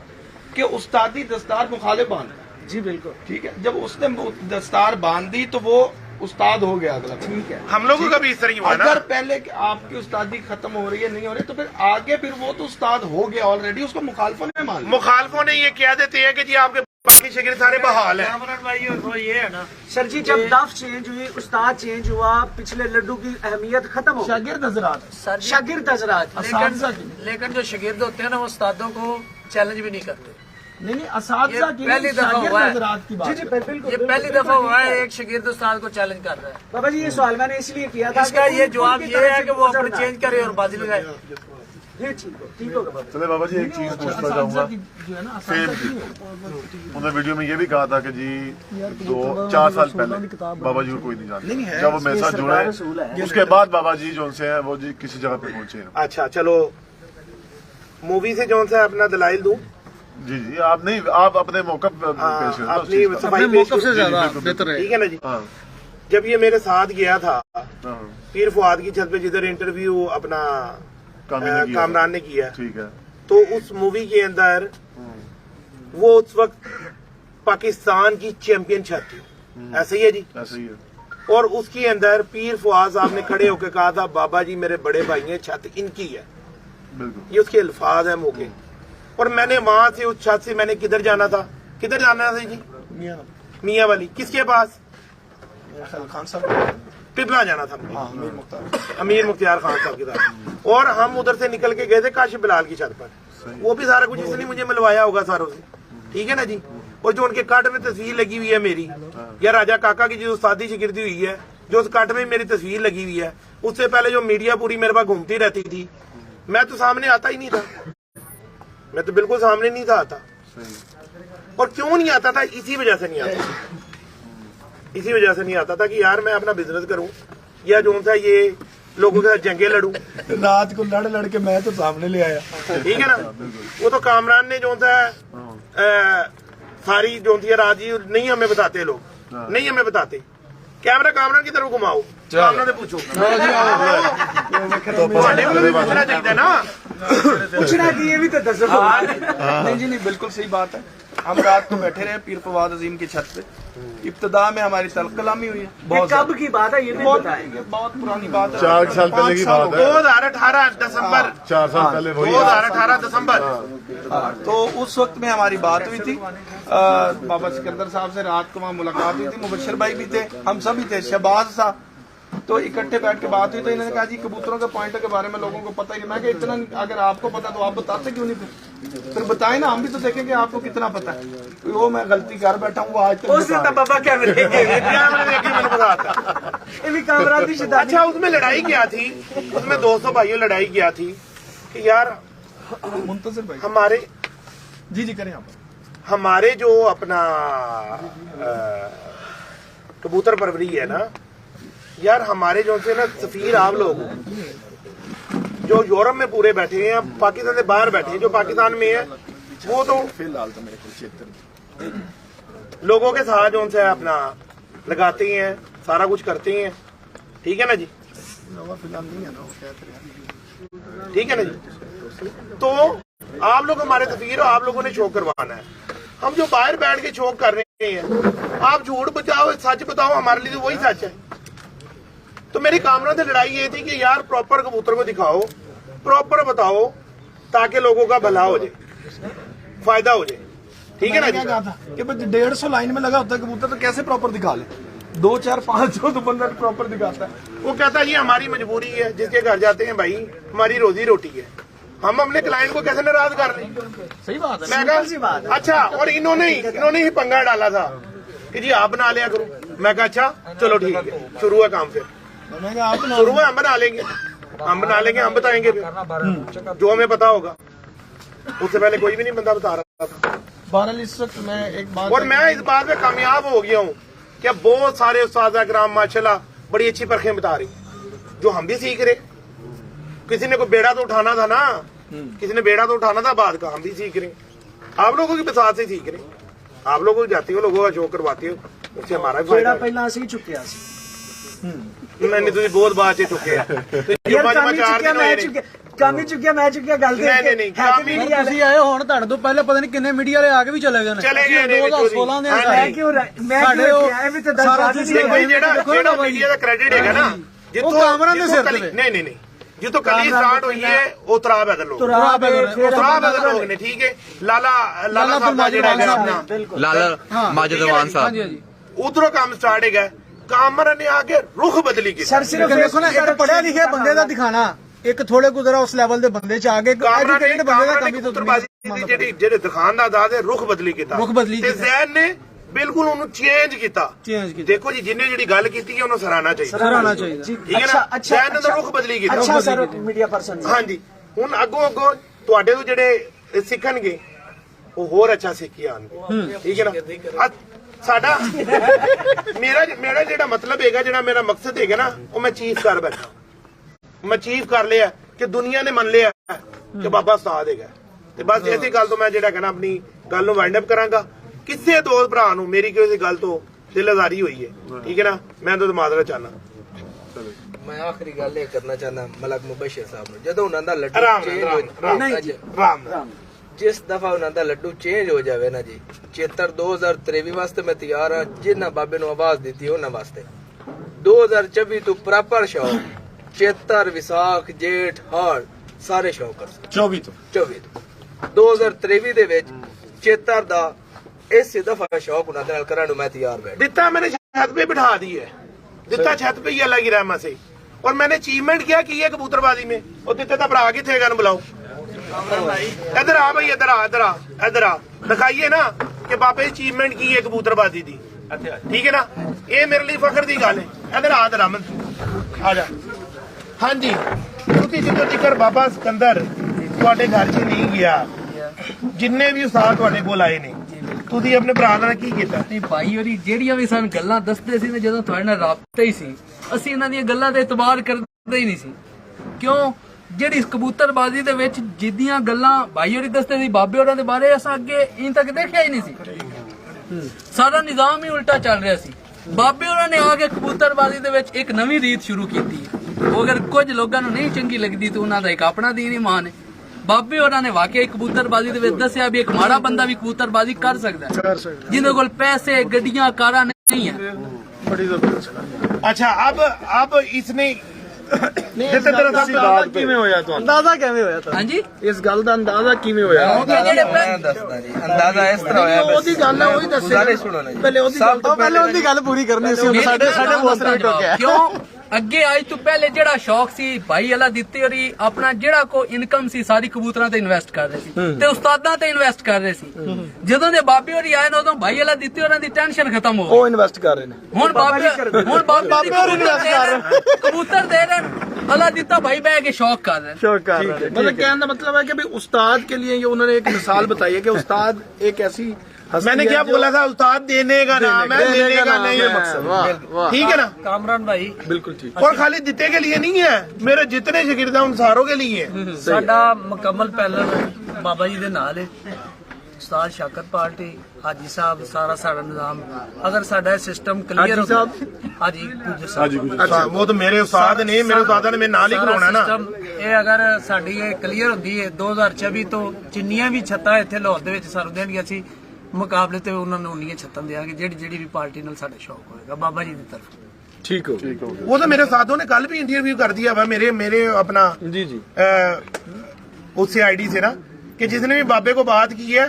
कि उस्तादी दस्तार मुखालिफ बांधता है। जी बिल्कुल ठीक है, जब उसने दस्तार बांध दी तो वो उस्ताद हो गया अगला। ठीक है, हम लोगों का भी इस तरह ही हुआ ना। अगर पहले कि आपकी उस्तादी खत्म हो रही है, नहीं हो रही, तो फिर आगे फिर वो तो उस्ताद हो गया ऑलरेडी, उसको मुखालफों ने मान लिया। मुखालफों ने ये कह देते हैं कि जी आपके बाकी शागिर्द सारे बहाल है। सर जी, जब दफ चेंज हुई, उस्ताद चेंज हुआ, पिछले लड्डू की अहमियत खत्म हो गई। शागिर्द हजरात, शागिर्द हजरात, असातिज़ा की लेकिन जो शागिर्द होते हैं ना, वो उस्तादों को चैलेंज भी नहीं करते। नहीं असातिज़ा की पहली दफा शागिर्द हुआ है। हजरात की बात जी जी है। बिल्कुल। ये पहली दफा हुआ है एक शागिर्द उस्ताद को चैलेंज कर रहा है। बाबा जी, ये सवाल मैंने इसलिए किया था इसका कि ये उन- जवाब उनकी ये तरफ है से कि वो अपने गुजरना। चेंज करे और बाजी लगाए। ये ठीक होगा बाबा। चले बाबा जी, एक चीज पूछना असातिज़ा चाहूंगा। की जो है ना, फेम असातिज़ा की की उन्होंने वीडियो में ये भी कहा था कि जी 4 साल पहले बाबा जी को कोई नहीं जानता। जब वो मेरे साथ जुड़े, उसके बाद बाबा जी जो उनसे हैं वो जी किसी जगह पे पहुंचे हैं। अच्छा चलो, मूवी से जौन सा अपना दलाइल दूं। जी जी, आप नहीं, आप अपने मौका पे पेश करें ना उस अपनी चीज़ का। सफाई पेश करो। ज्यादा बेहतर है। ठीक है ना जी। हाँ जब ये मेरे साथ गया था हाँ, पीर फुआद की छत पे, जिधर इंटरव्यू अपना कामरान ने किया, ठीक है। तो उस मूवी के अंदर वो उस वक्त पाकिस्तान की चैंपियन छत थी, ऐसे ही है जी। ऐसे ही है। और उसके अंदर पीर फुआद साहब ने खड़े होकर कहा था, बाबा जी मेरे बड़े भाई हैं, छत इनकी है। बिल्कुल। ये उसके अल्फाज है मुंह के। और मैंने वहां से उस छत से मैंने किधर जाना था, किधर जाना था जी? मियाँ वाली। किसके पास? खान साहब, पिपला जाना था मुझे। हाँ, अमीर मुख्तार। अमीर मुख्तियार खान साहब के साथ। और हम उधर से निकल के गए थे काशिफ बिलाल की छत पर। वो भी सारा कुछ इसने मुझे मिलवाया होगा सारों से। ठीक है ना जी। और जो उनके कट में तस्वीर लगी हुई है मेरी, या राजा काका की जो शादी शिगिर्दी हुई है, जो उस कट में मेरी तस्वीर लगी हुई है, उससे पहले जो मीडिया पूरी मेरे पास घूमती रहती थी, मैं तो सामने आता ही नहीं था। मैं तो बिल्कुल सामने नहीं था आता। और क्यों नहीं आता था? इसी वजह से नहीं आता। इसी वजह से नहीं आता था कि यार मैं अपना बिजनेस करूं, या जो सा ये लोगों के साथ जंगे लड़ूं। रात को लड़ के मैं तो सामने ले आया। ठीक है ना। वो तो कामरान ने जो सा सारी जो थी रात जी नहीं हमें बताते लोग, नहीं हमें बताते। कैमरा कामरान की तरफ घुमाओ, कामरान से पूछो। ਤੁਹਾਡੇ ਕੋਲ ਵੀ ਪੁੱਛਣਾ ਚਾਹੀਦਾ ना। पूछना कि ये भी तो दस नहीं जी नहीं, बिल्कुल सही बात है। हम रात को बैठे रहे पीर फवाद अजीम की छत पे। इब्तदा में हमारी तलब कलामी हुई है। ये कब की बात है ये भी बताएं। बहुत पुरानी बात है। 4 साल पहले की बात है। 2018 दिसंबर, 4 साल पहले वही 2018 दिसंबर। तो उस वक्त में हमारी बात हुई थी बाबा सिकंदर साहब से। रात को वहाँ मुलाकात हुई थी, मुबशर भाई भी थे, हम सभी थे, शहबाज था। तो इकट्ठे बैठ के बात हुई तो इन्होंने कहा जी कबूतरों के पॉइंट के बारे में लोगों को पता ही नहीं। मैं कि इतना अगर आपको पता तो आप बताते क्यों नहीं? फिर बताएं ना, हम भी तो देखेंगे आपको कितना पता है। तो वो मैं गलती कर बैठा हूँ, वो आज तक उस दिन तो बाबा कैमरे मैंने बताया। अच्छा, उसमें लड़ाई क्या थी? उसमें 200 भाइयों लड़ाई क्या थी कि यार मुंतजिर भाई हमारे जी जी करें आप। हमारे जो अपना कबूतर परवरी है ना यार, हमारे जो से ना सफीर आप लोग जो यूरोप में पूरे बैठे हैं, पाकिस्तान से बाहर बैठे हैं, जो पाकिस्तान में है, वो तो फिलहाल तो मेरे को लोगों के साथ जो उनसे अपना लगाते हैं, सारा कुछ करते हैं। ठीक है ना जी। ठीक है ना जी। तो आप लोग हमारे सफीर हो, आप लोगों ने शो करवाना है। हम जो बाहर बैठ के शो कर रहे हैं, आप झूठ बचाओ सच बताओ, हमारे लिए तो वही सच है। तो मेरी कामरान से लड़ाई ये थी कि यार प्रॉपर कबूतर को दिखाओ, प्रॉपर बताओ ताकि लोगों का भला हो जाए, फायदा हो जाए। ठीक है ना क्या जी? कहा था कि भाई 150 लाइन में लगा होता है कबूतर तो कैसे प्रॉपर दिखा ले, 2 4 5 तो बंदा प्रॉपर दिखाता है। वो कहता है ये हमारी मजबूरी है, जिसके घर जाते हैं भाई हमारी रोजी रोटी है, हम अपने क्लाइंट को कैसे नाराज कर लें? सही बात है। मैं कहा अच्छा, और इन्होंने ही पंगा डाला था कि जी आप बना लिया करो। मैं कहा अच्छा चलो ठीक है, शुरू है काम, फिर मैंने कहा आप शुरू है, हम बना लेंगे, हम बताएंगे फिर जो हमें पता होगा। उससे पहले कोई भी नहीं बंदा बता रहा था। बहरहाल इस वक्त मैं एक बात, और मैं इस बात में कामयाब हो गया हूँ कि बहुत सारे उस्ताद कराम माशाल्लाह बड़ी अच्छी परखें बता रही, जो हम भी सीख रहे। किसी ने कोई बेड़ा तो उठाना था ना, किसी ने बेड़ा तो उठाना था बात का, हम भी सीख रहे। आप लोगों की बसात से सीख रहे, आप लोग जाते हो, लोगों का शो करवाते हो, उससे हमारा भी फायदा ਜਿਹੜਾ है। ਪਹਿਲਾਂ ਅਸੀਂ ਚੁੱਕਿਆ ਸੀ नहीं तुझे बहुत बात चुके हैं ਯਾਰ ਕੰਮ ਹੀ ਚੁੱਕਿਆ ਮੈਂ ਚੁੱਕਿਆ, ਕੰਮ ਹੀ ਚੁੱਕਿਆ ਮੈਂ ਚੁੱਕਿਆ, ਗੱਲ ਤੇ ਨਹੀਂ, ਕੰਮ ਹੀ ਤੁਸੀਂ ਆਏ ਹੁਣ ਤੁਹਾਡੇ ਤੋਂ ਪਹਿਲੇ ਪਤਾ ਨਹੀਂ ਕਿੰਨੇ ਮੀਡੀਆ ਵਾਲੇ ਆ ਕੇ ਵੀ ਚਲੇ ਗਏ ਨੇ। ਚਲੇ ਗਏ ਨੇ 2016 ਦੇ ਹਾਂਜੀ। ਮੈਂ ਕਿਉਂ ਇਹ ਵੀ ਤਾਂ ਦੱਸ ਸਾਰਾ ਦਿਓ। ਦੇਖੋ ਜੀ, ਜਿਹੜਾ ਮੀਡੀਆ ਦਾ ਕ੍ਰੈਡਿਟ ਹੈਗਾ ਨਾ, ਉਹ ਕਾਮਰਾਨ ਦੇ ਸਿਰ ਤੇ। ਨਹੀਂ ਜਿੱਥੋਂ ਕਲੀ ਸਟਾਰਟ ਹੋਈ ਹੈ ਉਹ ਤਰਾਬ ਹੈ ਲੋਕ, ਤੁਰਾਬ ਹੈ, ਫਿਰ ਤਰਾਬ ਹੈ ਲੋਕ ਨੇ। ਠੀਕ ਹੈ, ਲਾਲਾ ਸਾਹਿਬ ਦਾ ਜਿਹੜਾ ਹੈਗਾ ਆਪਣਾ लाला माजिद रवान साहब, ਉਧਰੋਂ ਕੰਮ ਸਟਾਰਟ ਹੈਗਾ। ਕਾਮਰਾਨ ਨੇ ਆ ਕੇ ਰੁਖ ਬਦਲੀ ਕੀਤੀ। ਸਰ ਸਿਰਫ ਦੇਖੋ ਨਾ, ਇੱਕ ਪੜਿਆ ਲਿਖਿਆ ਬੰਦੇ ਦਾ ਦਿਖਾਣਾ, ਇੱਕ ਥੋੜੇ ਗੁਜ਼ਰਾ ਉਸ ਲੈਵਲ ਦੇ ਬੰਦੇ ਚ ਆ ਕੇ ਐਜੂਕੇਟਡ ਬੰਦੇ ਦਾ ਕਮੀ ਤੋਂ ਜਿਹੜੇ ਦਿਖਾਣ ਦਾ ਆਜ਼ਾਦ ਹੈ, ਰੁਖ ਬਦਲੀ ਕੀਤਾ, ਰੁਖ ਬਦਲੀ ਤੇ ਜ਼ੈਨ ਨੇ ਬਿਲਕੁਲ ਉਹਨੂੰ ਚੇਂਜ ਕੀਤਾ। ਚੇਂਜ ਕੀਤਾ। ਦੇਖੋ ਜੀ, ਜਿਹਨੇ ਜਿਹੜੀ ਗੱਲ ਕੀਤੀ ਹੈ ਉਹਨੂੰ ਸਰਾਹਣਾ ਚਾਹੀਦਾ। ਸਰਾਹਣਾ ਚਾਹੀਦਾ। ਠੀਕ ਹੈ ਨਾ, ਜ਼ੈਨ ਨੇ ਤਾਂ ਰੁਖ ਬਦਲੀ ਕੀਤਾ। ਅੱਛਾ ਸਰ ਮੀਡੀਆ ਪਰਸਨ ਹਾਂਜੀ, ਹੁਣ ਅੱਗੋਂ ਤੁਹਾਡੇ ਤੋਂ ਜਿਹੜੇ ਸਿੱਖਣਗੇ ਉਹ ਹੋਰ ਅੱਛਾ ਸਿੱਖ ਕੇ ਆਉਣਗੇ। ਠੀਕ ਹੈ ਨਾ, ਸਾਡਾ ਮੇਰਾ ਜਿਹੜਾ ਮਤਲਬ ਹੈਗਾ, ਜਿਹੜਾ ਮੇਰਾ ਮਕਸਦ ਹੈਗਾ ਨਾ, ਉਹ ਮੈਂ ਚੀਫ ਕਰ ਬੈਠਾ। ਮੈਂ ਚੀਫ ਕਰ ਲਿਆ ਕਿ ਦੁਨੀਆ ਨੇ ਮੰਨ ਲਿਆ ਕਿ ਬਾਬਾ ਉਸਤਾਦ ਹੈਗਾ। ਤੇ ਬਸ ਇਸੇ ਗੱਲ ਤੋਂ ਮੈਂ ਜਿਹੜਾ ਕਹਿਣਾ ਆਪਣੀ ਗੱਲ ਨੂੰ ਵਾਈਂਡ ਅਪ ਕਰਾਂਗਾ। ਕਿਸੇ ਦੋਸਤ ਭਰਾ ਨੂੰ ਮੇਰੀ ਕਿਸੇ ਗੱਲ ਤੋਂ ਦਿਲ ਆਜ਼ਾਰੀ ਹੋਈ ਹੈ, ਠੀਕ ਹੈ ਨਾ, ਮੈਂ ਤਾਂ ਮਾਜ਼ਰਤ ਚਾਹਨਾ। ਮੈਂ ਆਖਰੀ ਗੱਲ ਇਹ ਕਰਨਾ ਚਾਹੁੰਦਾ ਮਲਕ ਮੁਬਸ਼ਰ ਸਾਹਿਬ ਨੂੰ, ਜਦੋਂ ਉਹਨਾਂ ਦਾ ਲੱਡੂ ਆਰਾਮ ਚੇਂਜ ਨਾਲ, ਹੋ ਆਰਾਮ ਜਿਸ ਦਫਾ ਉਹਨਾਂ ਦਾ ਲੱਡੂ ਚੇਂਜ ਹੋ ਜਾਵੇ ਨਾ ਜੀ, 2023 ਵਾਸਤੇ ਮੈਂ ਤਿਆਰ ਹਾਂ। ਜਿਨ੍ਹਾਂ ਬਾਬੇ ਨੂੰ ਆਵਾਜ਼ ਦਿੱਤੀ ਉਹਨਾਂ ਵਾਸਤੇ 2024 ਤੋਂ ਪ੍ਰੋਪਰ ਸ਼ੌਕ, ਚੇਤਰ, ਵਿਸਾਖ, ਜੇਠ, ਹਾੜ ਸਾਰੇ ਸ਼ੌਕ ਕਰ 24 ਤੋਂ 2023 ਦੇ ਵਿੱਚ ਚੇਤਰ ਦਾ ਇਸੇ ਦਫਾ ਸ਼ੌਕ ਉਹਨਾਂ ਦੇ ਨਾਲ ਕਰਨ ਨੂੰ ਮੈਂ ਤਿਆਰ ਬੈਠ। दिता मैंने छत पे बिठा दी है, दिता छत पे ही अल्लाह की रहमत से। और मैंने अचीवमेंट क्या की है कबूतरबाजी में। और दिते का भरा किथे गन बुलाओ, इधर आ भाई, इधर आ दिखाइए ना कि बाबे अचीवमेंट की है कबूतरबाजी दी। ठीक है ना, ये मेरे लिए फखर की गल है। इधर आ रमन आ जा। हाँ जी, ਤੁਸੀਂ ਜਦੋਂ ਤੱਕ ਬਾਬਾ ਸਿਕੰਦਰ ਤੁਹਾਡੇ ਘਰ 'ਚ ਨਹੀਂ ਗਿਆ, ਜਿੰਨੇ ਵੀ ਉਸਤਾਦ ਤੁਹਾਡੇ ਕੋਲ ਆਏ ਨੇ, ਤੁਸੀਂ ਆਪਣੇ ਭਰਾ ਨਾਲ ਕੀ ਕੀਤਾ? ਨਹੀਂ ਭਾਈ ਹੋਰੀ ਜਿਹੜੀਆਂ ਵੀ ਸਾਨੂੰ ਗੱਲਾਂ ਦੱਸਦੇ ਸੀ ਨਾ, ਜਦੋਂ ਤੁਹਾਡੇ ਨਾਲ ਰਾਬਤਾ ਹੀ ਸੀ, ਅਸੀਂ ਇਹਨਾਂ ਦੀਆਂ ਗੱਲਾਂ ਤੇ ਇਤਬਾਰ ਕਰਦੇ ਹੀ ਨਹੀਂ ਸੀ। ਕਿਉਂ? ਜਿਹੜੀ ਕਬੂਤਰਬਾਜ਼ੀ ਦੇ ਵਿੱਚ ਜਿੱਦੀਆਂ ਗੱਲਾਂ ਭਾਈ ਹੋਰੀ ਦੱਸਦੇ ਸੀ ਬਾਬੇ ਹੋਰਾਂ ਦੇ ਬਾਰੇ, ਅਸਾਂ ਅੱਗੇ ਇਨ ਤੱਕ ਦੇਖਿਆ ਹੀ ਨਹੀਂ ਸੀ। ਸਾਰਾ ਨਿਜ਼ਾਮ ਹੀ ਉਲਟਾ ਚੱਲ ਰਿਹਾ ਸੀ। ਬਾਬੇ ਹੋਰਾਂ ਨੇ ਆ ਕੇ ਕਬੂਤਰਬਾਜ਼ੀ ਦੇ ਵਿੱਚ ਇੱਕ ਨਵੀਂ ਰੀਤ ਸ਼ੁਰੂ ਕੀਤੀ ਹੈ। ਉਹ ਅਗਰ ਕੁਝ ਲੋਕਾਂ ਨੂੰ ਨਹੀਂ ਚੰਗੀ ਲੱਗਦੀ ਤਾਂ ਉਹਨਾਂ ਦਾ ਇੱਕ ਆਪਣਾ ਦੀਨ ਈਮਾਨ ਹੈ। ਬਾਬੇ ਹੋਰਾਂ ਨੇ ਵਾਕਿਆ ਕਬੂਤਰਬਾਜ਼ੀ ਦੇ ਵਿੱਚ ਦੱਸਿਆ ਵੀ ਇੱਕ ਮਾੜਾ ਬੰਦਾ ਵੀ ਕਬੂਤਰਬਾਜ਼ੀ ਕਰ ਸਕਦਾ ਹੈ, ਜਿਹਦੇ ਕੋਲ ਪੈਸੇ, ਗੱਡੀਆਂ, ਕਾਰਾਂ ਨਹੀਂ ਹੈ। बड़ी जबरदस्त। अच्छा, अब इसने ਕਿਵੇਂ ਹੋਇਆ ਤੁਹਾਨੂੰ? ਅੰਦਾਜ਼ਾ ਕਿਵੇਂ ਹੋਇਆ ਤੁਹਾਨੂੰ? ਹਾਂਜੀ, ਇਸ ਗੱਲ ਦਾ ਅੰਦਾਜ਼ਾ ਕਿਵੇਂ ਹੋਇਆ? ਮੈਂ ਦੱਸਦਾ ਜੀ, ਅੰਦਾਜ਼ਾ ਇਸ ਤਰ੍ਹਾਂ ਹੋਇਆ। ਉਹਦੀ ਗੱਲ ਹੈ, ਉਹੀ ਦੱਸੇ। ਸਾਰੇ ਸੁਣੋ ਨਾ ਜੀ। ਪਹਿਲੇ ਉਹਦੀ ਗੱਲ ਤੋਂ ਪਹਿਲੇ ਉਹਦੀ ਗੱਲ ਪੂਰੀ ਕਰਨੀ ਸੀ। ਸਾਡੇ ਬੋਸ ਨੇ ਟੋਕਿਆ। ਕਿਉਂ? ਅੱਗੇ ਅੱਜ ਤੋਂ ਪਹਿਲੇ ਜਿਹੜਾ ਸ਼ੌਕ ਸੀ ਭਾਈ ਅੱਲਾ ਦਿੱਤੇ ਹੋਰੀ ਆਪਣਾ ਜਿਹੜਾ ਕੋ ਇਨਕਮ ਸੀ ਸਾਰੀ ਕਬੂਤਰਾਂ ਤੇ ਇਨਵੈਸਟ ਕਰ ਰਹੇ ਸੀ ਤੇ ਉਸਤਾਦਾਂ ਤੇ ਇਨਵੈਸਟ ਕਰ ਰਹੇ ਸੀ। ਜਦੋਂ ਦੇ ਬਾਬੇ ਹੋਰੀ ਆਏ ਨਾ, ਉਦੋਂ ਭਾਈ ਅੱਲਾ ਦਿੱਤੇ ਹੋਰਾਂ ਦੀ ਟੈਨਸ਼ਨ ਖਤਮ ਹੋ ਗਈ। ਉਹ ਇਨਵੈਸਟ ਕਰ ਰਹੇ ਨੇ। ਹੁਣ ਬਾਬੇ ਕਬੂਤਰ ਦੇ ਰਹੇ, ਅੱਲਾ ਦਿੱਤਾ ਭਾਈ ਬਹਿ ਕੇ शौक कर रहे हैं। मतलब कहने का मतलब है कि भाई उस्ताद के लिए ये उन्होंने एक मिसाल बताई है कि उस्ताद एक ऐसी मैंने क्या बोला था, उस्ताद देने का नाम है, लेने का नहीं है मकसद। ठीक है ना कामरान भाई बिल्कुल ठीक। और खाली दिते के लिए नहीं है, मेरे जितने शागिर्द हैं उन सारों के लिए है। साडा मुकम्मल पैनल बाबा जी दे नाल है, उस्ताद शाकर पार्टी, हाजी साहब, सारा सारा निजाम। अगर साडा सिस्टम क्लियर हो, हाजी गुजर साहब, अच्छा वो तो मेरे उस्ताद ने, मेरे उस्ताद ने मेरे नाल ही खलोना ना। ਇਹ ਅਗਰ ਸਾਡੀ ਇਹ ਕਲੀਅਰ ਹੁੰਦੀ ਹੈ 2024 ਤੋਂ ਜਿੰਨੀਆਂ ਵੀ ਛੱਤਾਂ ਇੱਥੇ ਲਾਹੌਰ ਦੇ ਵਿੱਚ ਸਾਨੂੰ ਦੇਣਗੀਆਂ, ਅਸੀਂ ਮੁਕਾਬਲੇ ਤੇ ਉਹਨਾਂ ਨੂੰ ਉਨੀਆਂ ਛੱਤਾਂ ਦੇਵਾਂਗੇ ਜਿਹੜੀ ਵੀ ਪਾਰਟੀ ਨਾਲ ਸਾਡਾ ਸ਼ੌਕ ਹੋਏਗਾ ਬਾਬਾ ਜੀ ਦੀ ਤਰਫ। ठीक हो वो तो मेरे साथों ने कल भी इंटरव्यू कर दिया हुआ मेरे अपना जी उससे आईडी से ना, कि जिसने भी बाबे को बात की है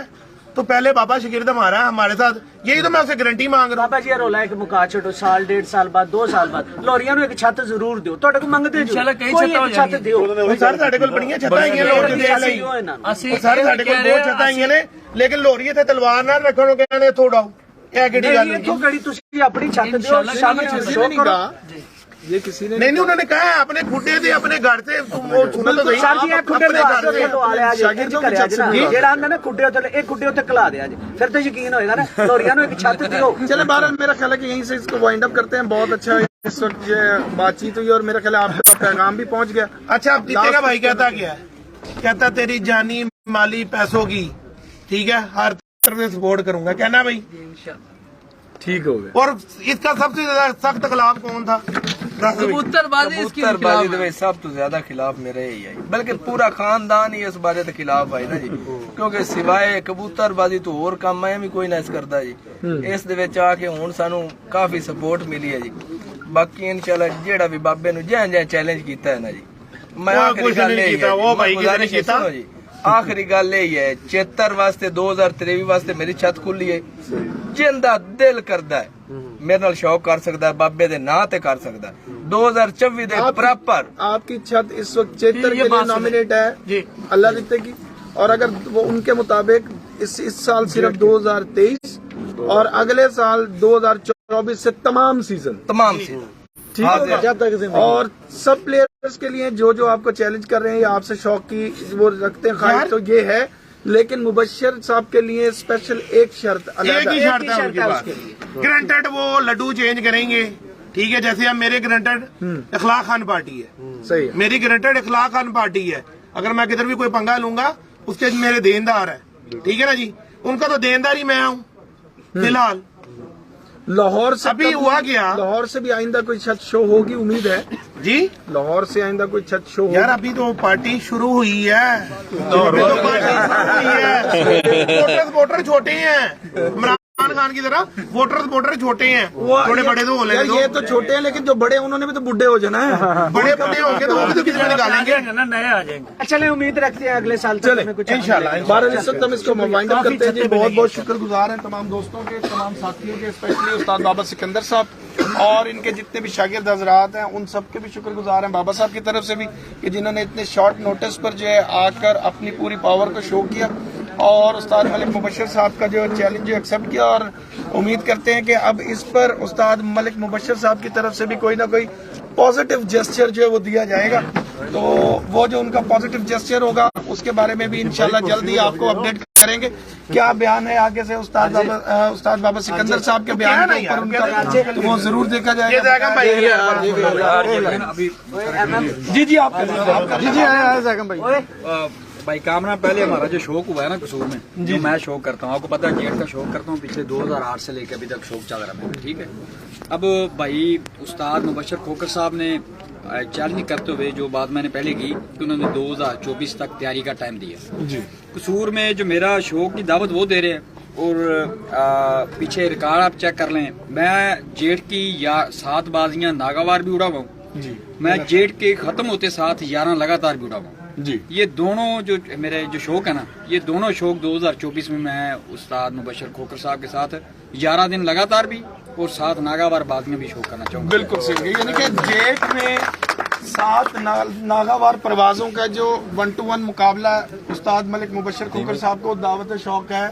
तो पहले बाबा शागिर्द हमारा है हमारे साथ, यही तो मैं उससे गारंटी मांग रहा हूँ। बाबा जी रोला है कि मुका छो साल 1.5 साल बाद 2 साल बाद लोरिया नु एक छत जरूर दियो, ਤੁਹਾਡੇ ਕੋਲ ਮੰਗਦੇ ਜੋ ਕੋਈ ਇੱਕ ਛੱਤ ਦਿਓ। ਸਰ ਸਾਡੇ ਕੋਲ ਬੜੀਆਂ ਛੱਤਾਂ ਹੈਗੀਆਂ ਲੋਰ ਦੇ ਲਈ, ਸਰ ਸਾਡੇ ਕੋਲ ਬਹੁਤ ਛੱਤਾਂ ਹੈਗੀਆਂ ਨੇ, ਲੇਕਿਨ ਲੋਰੀਏ ਤੇ ਤਲਵਾਰ ਨਾਲ ਰੱਖਣ ਨੂੰ ਕਹਿੰਦੇ ਇੱਥੋਂ ਉਡਾਓ, ਇਹ ਕਿਹੜੀ ਗੱਲ ਹੈ? ਇੱਥੋਂ ਕਿਹੜੀ ਤੁਸੀਂ ਆਪਣੀ ਛੱਤ ਦਿਓ, ਸ਼ਾਮਿਲ ਸ਼ੋਅ ਕਰੋ। ये किसी ने नहीं उन्होंने कहा है अपने खुडे से अपने घर से वो सुनो तो सही, ਸਰ ਜੀ ਇਹ ਖੁੱਡੇ ਲਵਾ ਲਿਆ ਜੀ, ਜਿਹੜਾ ਆਂਦਾ ਨਾ ਖੁੱਡੇ ਉੱਤੇ ਇਹ ਖੁੱਡੇ ਉੱਤੇ ਕਲਾ ਦਿਆ ਜੀ, ਫਿਰ ਤਾਂ ਯਕੀਨ ਹੋਏਗਾ ਨਾ ਲੋਰੀਆਂ ਨੂੰ ਇੱਕ ਛੱਤ ਦਿਓ। चले बहरहाल मेरा ख्याल है कि यहीं से इसको वाइंड अप करते हैं। बहुत अच्छा इस वक्त ये बातचीत हुई और मेरा ख्याल है आपका पैगाम भी पहुंच गया। अच्छा अब जीते का भाई कहता क्या है, कहता तेरी जानी माली पैसों की ठीक है हर तरफ से सपोर्ट करूंगा, कहना भाई ठीक हो गया। और इसका सबसे ज्यादा सख्त खिलाफ कौन था? कबूतरबाजी ਦੇ ਵਿੱਚ ਸਭ ਤੋਂ ਜ਼ਿਆਦਾ ਖਿਲਾਫ ਮੇਰੇ ਹੀ ਹੈ, ਬਲਕਿ ਪੂਰਾ ਖਾਨਦਾਨ ਹੀ ਇਸ ਬਾਰੇ ਤੇ ਖਿਲਾਫ ਹੈ ਨਾ ਜੀ, ਕਿਉਂਕਿ ਸਿਵਾਏ ਕਬੂਤਰਬਾਜੀ ਤੋਂ ਹੋਰ ਕੰਮ ਐ ਵੀ ਕੋਈ ਨਾ ਇਸ ਕਰਦਾ ਜੀ। ਇਸ ਦੇ ਵਿੱਚ ਆ ਕੇ ਹੁਣ ਸਾਨੂੰ ਕਾਫੀ ਸਪੋਰਟ ਮਿਲੀ ਹੈ ਜੀ। ਬਾਕੀ ਇਨਸ਼ਾਅੱਲਾ ਜਿਹੜਾ ਵੀ ਬਾਬੇ ਨੂੰ ਜਾਂ ਚੈਲੰਜ ਕੀਤਾ ਹੈ ਨਾ ਜੀ, ਮੈਂ ਆਖਰੀ ਗੱਲ ਇਹ ਕੀਤਾ ਉਹ ਭਾਈ ਕਿਸੇ ਨੇ ਕੀਤਾ ਜੀ। ਆਖਰੀ ਗੱਲ ਇਹ ਹੈ 76 ਵਾਸਤੇ 2023 ਵਾਸਤੇ ਮੇਰੀ ਛੱਤ ਖੁੱਲੀ ਹੈ, ਜਿੰਦਾ ਦਿਲ ਕਰਦਾ ਹੈ मेरे नाल शौक कर सकता है, बाबे दे नां ते कर सकता है। 2024 दे प्रॉपर आपकी छत इस वक्त 76 के लिए नॉमिनेट है जी अल्लाह दिते की, और अगर वो उनके मुताबिक इस साल सिर्फ 2023 और अगले साल 2024 से तमाम सीजन ठीक है, और सब प्लेयर्स के लिए जो आपको चैलेंज कर रहे हैं या आपसे शौक की वो रखते हैं ख्वाहिश, तो ये है। लेकिन मुबश्शिर साहब के लिए स्पेशल एक शर्त, एक ही शर्त है उनके पास, ग्रांटेड वो लड्डू चेंज करेंगे ठीक है, जैसे अब मेरे ग्रांटेड इखलाक खान पार्टी है, सही है, मेरी ग्रांटेड इखलाक खान पार्टी है, अगर मैं किधर भी कोई पंगा लूंगा उसके मेरे देनदार है ठीक है ना जी, उनका तो देनदार ही मैं हूँ फिलहाल। लाहौर से अभी हुआ क्या, लाहौर से भी आइंदा कोई छत शो होगी, उम्मीद है जी? लाहौर से आइंदा कोई छत शो यार अभी तो पार्टी शुरू हुई है, अभी तो पार्टी शुरू हुई है, वोटर छोटे हैं इमरान खान की तरह, वोटर छोटे हैं, थोड़े बड़े तो हो लेंगे। ये तो छोटे हैं लेकिन जो बड़े हैं उन्होंने भी तो बुढ़े हो जाना है, बड़े बुढ़े होंगे तो वो भी तो किसी में निकालेंगे, नए आ जाएंगे। चले उम्मीद रखते हैं अगले साल चले कुछ इंशाल्लाह। बारह इस वक्त हम इसको वाइंड अप करते हैं जी। बहुत बहुत शुक्रगुजार हैं तमाम दोस्तों के, तमाम साथियों के, स्पेशली उस्ताद बाबा सिकंदर साहब और इनके जितने भी शागिर्द हजरात हैं उन सब के भी शुक्रगुजार हैं बाबा साहब की तरफ से भी, कि जिन्होंने इतने शॉर्ट नोटिस पर जो है आकर अपनी पूरी पावर को शो किया और उस्ताद मलिक मुबश्शिर साहब का जो चैलेंज जो एक्सेप्ट किया। और उम्मीद करते हैं कि अब इस पर उस्ताद मलिक मुबश्शिर साहब की तरफ से भी कोई ना कोई पॉजिटिव जेस्चर जो है वो दिया जाएगा, तो वो जो उनका पॉजिटिव जेस्चर होगा उसके बारे में भी इंशाल्लाह जल्दी आपको अपडेट करेंगे। क्या बयान है आगे से उस्ताद बाबा सिकंदर साहब के बयान के ऊपर उनका, तो वो जरूर देखा जाएगा। जी जी आप जी आया जैगम भाई। भाई कामना पहले हमारा जो शौक हुआ है ना कसूर में, जो मैं शौक करता हूँ, आपको पता है जेट का शौक करता हूँ, पिछले 2008 से लेकर अभी तक शौक चल रहा है ठीक है। अब भाई उस्ताद मुबश्शिर खोकर साहब ने चैलेंज करते हुए जो बात मैंने पहले की कि उन्होंने 2024 तक तैयारी का टाइम दिया जी। कसूर में जो मेरा शौक की दावत वो दे रहे हैं और पीछे रिकॉर्ड आप चेक कर लें, मैं जेट की 7 बाजियां नागावार भी उड़ा हुआ हूँ जी, मैं जेट के खत्म होते साथ 11 लगातार भी उड़ा हुआ हूँ जी। ये दोनों जो मेरे जो शौक है ना, ये दोनों शौक 2024 में मैं उस्ताद मुबश्शिर खोकर साहब के साथ 11 दिन लगातार भी और 7 नागावार बाजियां भी शौक करना चाहूँगा। बिल्कुल सही, यानी कि जेट में 7 नागावार परवाजों का जो 1-to-1 मुकाबला उस्ताद मलिक मुबश्शिर खोकर साहब को दावत शौक है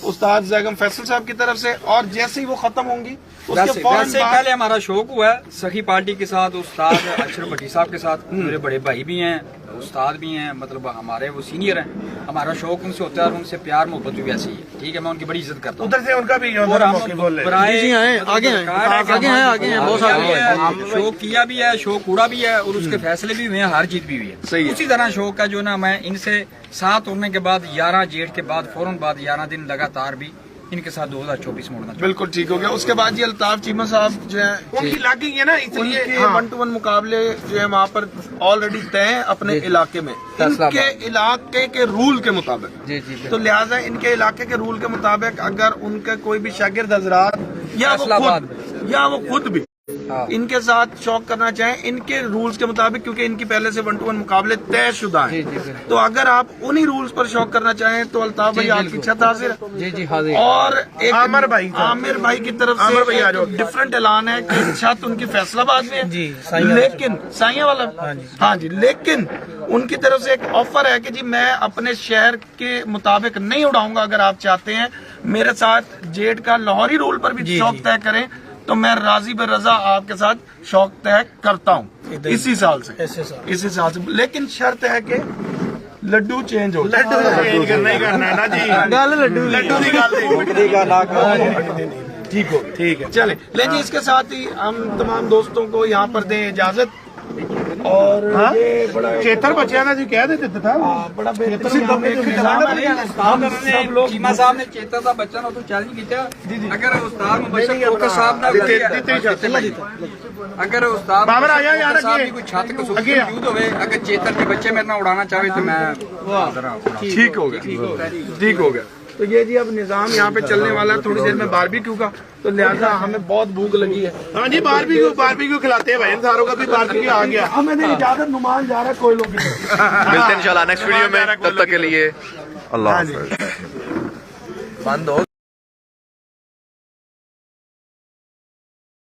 उस्ताद जैगम फैसल साहब की तरफ से, और जैसे ही वो खत्म होंगी वैसे पहले हमारा शौक हुआ है सखी पार्टी के साथ, उस्ताद अशरफ भट्टी साहब के साथ, मेरे बड़े भाई भी हैं, उस्ताद भी हैं, मतलब हमारे वो सीनियर हैं, हमारा शौक उनसे होता है और उनसे प्यार मोहब्बत भी वैसी है ठीक है, मैं उनकी बड़ी इज्जत करता हूँ। उधर से उनका भी शौक किया भी है, शौक उड़ा भी है और उसके फैसले भी हुए हैं, हार जीत भी हुई है। उसी तरह शौक का जो ना मैं इनसे 7 उड़ने के बाद 11 जेठ के बाद फौरन बाद 11 दिन लगातार भी इनके साथ 2024 में उड़ना। बिल्कुल ठीक हो गया। उसके बाद जी अल्ताफ चीमा साहब जो है उनकी लागी है ना, इसलिए 1-to-1 मुकाबले जो है वहाँ पर ऑलरेडी तय हैं अपने इलाके में, इनके इलाके के रूल के मुताबिक, तो लिहाजा इनके इलाके के रूल के मुताबिक अगर उनके कोई भी शागिर्द हजरात या वो खुद भी इनके साथ शौक करना चाहें इनके रूल्स के मुताबिक, क्योंकि इनकी पहले से 1-to-1 मुकाबले तय शुदा हैं, तो अगर आप उन्हीं रूल्स पर शौक करना चाहें तो अल्ताफ भाई आपकी छत हाजिर है। जी जी हाजिर। और एक आमिर भाई की तरफ से डिफरेंट ऐलान है कि छत उनकी फैसलाबाद में है, लेकिन साइया वाला, हाँ जी, लेकिन उनकी तरफ से एक ऑफर है कि जी मैं अपने शहर के मुताबिक नहीं उड़ाऊंगा, अगर आप चाहते हैं मेरे साथ जेट का लाहौरी रूल पर भी शौक तय करें तो मैं राजी बेरजा आपके साथ शौक तय करता हूँ इसी साल से, लेकिन शर्त है कि लड्डू चेंज हो, लड्डू चेंज करना ही करना है ना जी, गल लड्डू की गल ठीक है चले ले जी। इसके साथ ही हम तमाम दोस्तों को यहाँ पर दें इजाजत। और ये बड़ा चेतर बच्चा ना जी कह देते था बड़ा बेहतर सब लोग चीमा साहब ने चेता दा बच्चा ना तो चैलेंज किया, अगर उस्ताद मुबशर खोकर साहब ना अगर उस्ताद बाबर आया यार साहब की कोई छत कसूर मौजूद होवे, अगर चेतर के बच्चे मेरे ना उड़ाना चाहे तो मैं ठीक हो गया। तो ये जी अब निजाम यहाँ पे चलने वाला है थोड़ी देर में बारबेक्यू का, तो लिहाजा हमें बहुत भूख लगी है। हाँ जी बारबेक्यू खिलाते हैं भाई, सारों का भी बारबेक्यू आ गया। हमें नहीं इजाजत, नुमान जा रहा है कोई लोग मिलते हैं इंशाल्लाह नेक्स्ट वीडियो में, तब तक के लिए अल्लाह हाफ़िज़। बंद हो